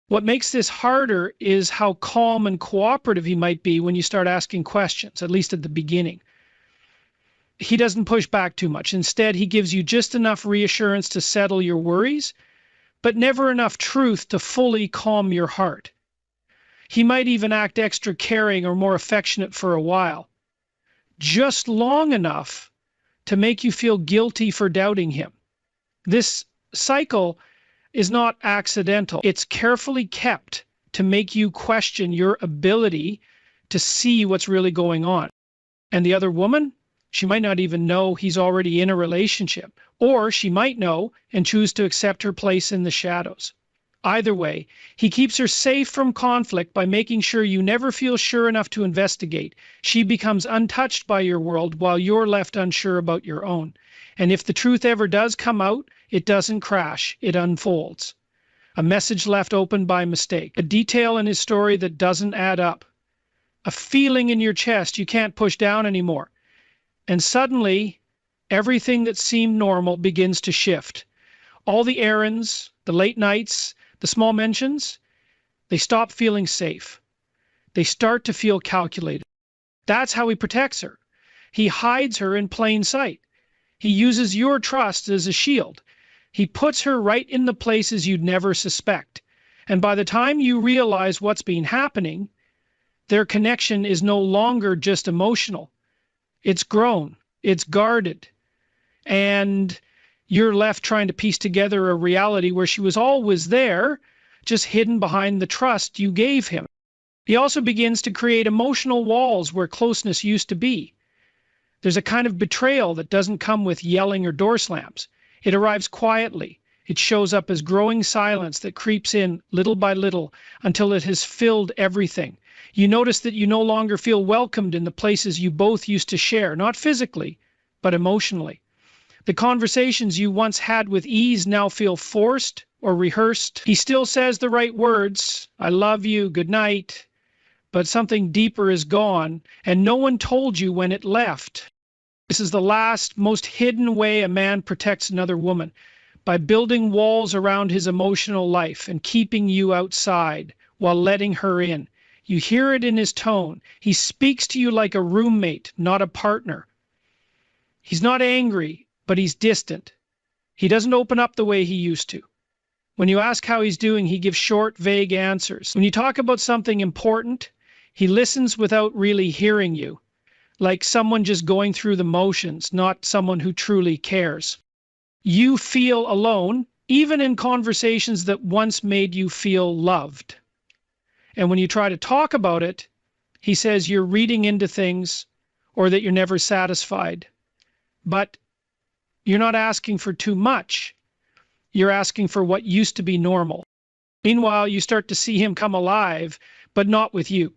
What makes this harder is how calm and cooperative he might be when you start asking questions, at least at the beginning. He doesn't push back too much. Instead, he gives you just enough reassurance to settle your worries, but never enough truth to fully calm your heart. He might even act extra caring or more affectionate for a while, just long enough to make you feel guilty for doubting him. This cycle is not accidental. It's carefully kept to make you question your ability to see what's really going on. And the other woman, she might not even know he's already in a relationship, or she might know and choose to accept her place in the shadows. Either way, he keeps her safe from conflict by making sure you never feel sure enough to investigate. She becomes untouched by your world while you're left unsure about your own. And if the truth ever does come out, it doesn't crash, it unfolds. A message left open by mistake, a detail in his story that doesn't add up, a feeling in your chest you can't push down anymore. And suddenly, everything that seemed normal begins to shift. All the errands, the late nights, the small mentions, they stop feeling safe. They start to feel calculated. That's how he protects her. He hides her in plain sight. He uses your trust as a shield. He puts her right in the places you'd never suspect. And by the time you realize what's been happening, their connection is no longer just emotional. It's grown, it's guarded, and you're left trying to piece together a reality where she was always there, just hidden behind the trust you gave him. He also begins to create emotional walls where closeness used to be. There's a kind of betrayal that doesn't come with yelling or door slams. It arrives quietly. It shows up as growing silence that creeps in little by little until it has filled everything. You notice that you no longer feel welcomed in the places you both used to share, not physically, but emotionally. The conversations you once had with ease now feel forced or rehearsed. He still says the right words, I love you, good night, but something deeper is gone, and no one told you when it left. This is the last, most hidden way a man protects another woman, by building walls around his emotional life and keeping you outside while letting her in. You hear it in his tone. He speaks to you like a roommate, not a partner. He's not angry, but he's distant. He doesn't open up the way he used to. When you ask how he's doing, he gives short, vague answers. When you talk about something important, he listens without really hearing you, like someone just going through the motions, not someone who truly cares. You feel alone, even in conversations that once made you feel loved. And when you try to talk about it, he says you're reading into things or that you're never satisfied. But you're not asking for too much. You're asking for what used to be normal. Meanwhile, you start to see him come alive, but not with you.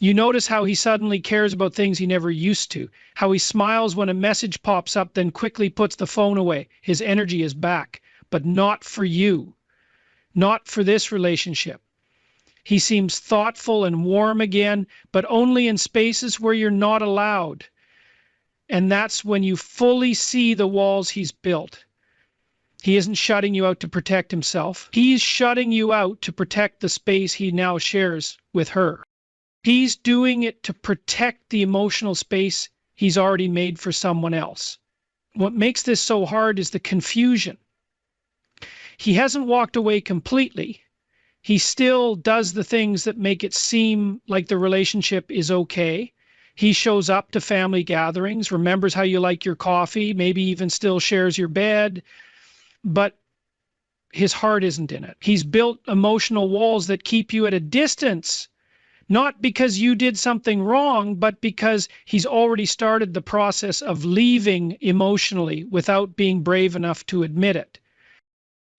You notice how he suddenly cares about things he never used to, how he smiles when a message pops up, then quickly puts the phone away. His energy is back, but not for you, not for this relationship. He seems thoughtful and warm again, but only in spaces where you're not allowed. And that's when you fully see the walls he's built. He isn't shutting you out to protect himself. He's shutting you out to protect the space he now shares with her. He's doing it to protect the emotional space he's already made for someone else. What makes this so hard is the confusion. He hasn't walked away completely. He still does the things that make it seem like the relationship is okay. He shows up to family gatherings, remembers how you like your coffee, maybe even still shares your bed, but his heart isn't in it. He's built emotional walls that keep you at a distance, not because you did something wrong, but because he's already started the process of leaving emotionally without being brave enough to admit it.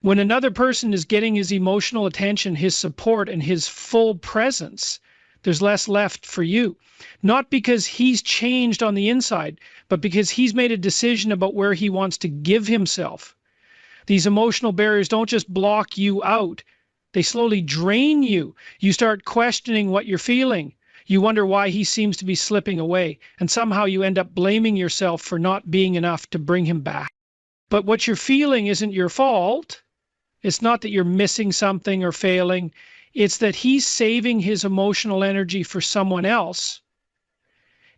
When another person is getting his emotional attention, his support, and his full presence, there's less left for you. Not because he's changed on the inside, but because he's made a decision about where he wants to give himself. These emotional barriers don't just block you out. They slowly drain you. You start questioning what you're feeling. You wonder why he seems to be slipping away. And somehow you end up blaming yourself for not being enough to bring him back. But what you're feeling isn't your fault. It's not that you're missing something or failing. It's that he's saving his emotional energy for someone else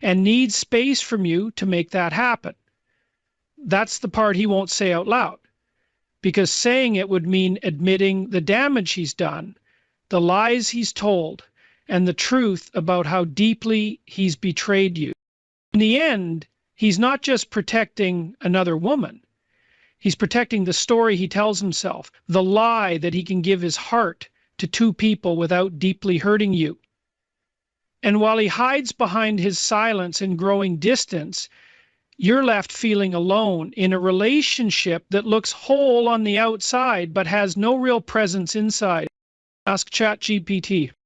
and needs space from you to make that happen. That's the part he won't say out loud, because saying it would mean admitting the damage he's done, the lies he's told, and the truth about how deeply he's betrayed you. In the end, he's not just protecting another woman. He's protecting the story he tells himself, the lie that he can give his heart to two people without deeply hurting you. And while he hides behind his silence and growing distance, you're left feeling alone in a relationship that looks whole on the outside but has no real presence inside. Ask ChatGPT.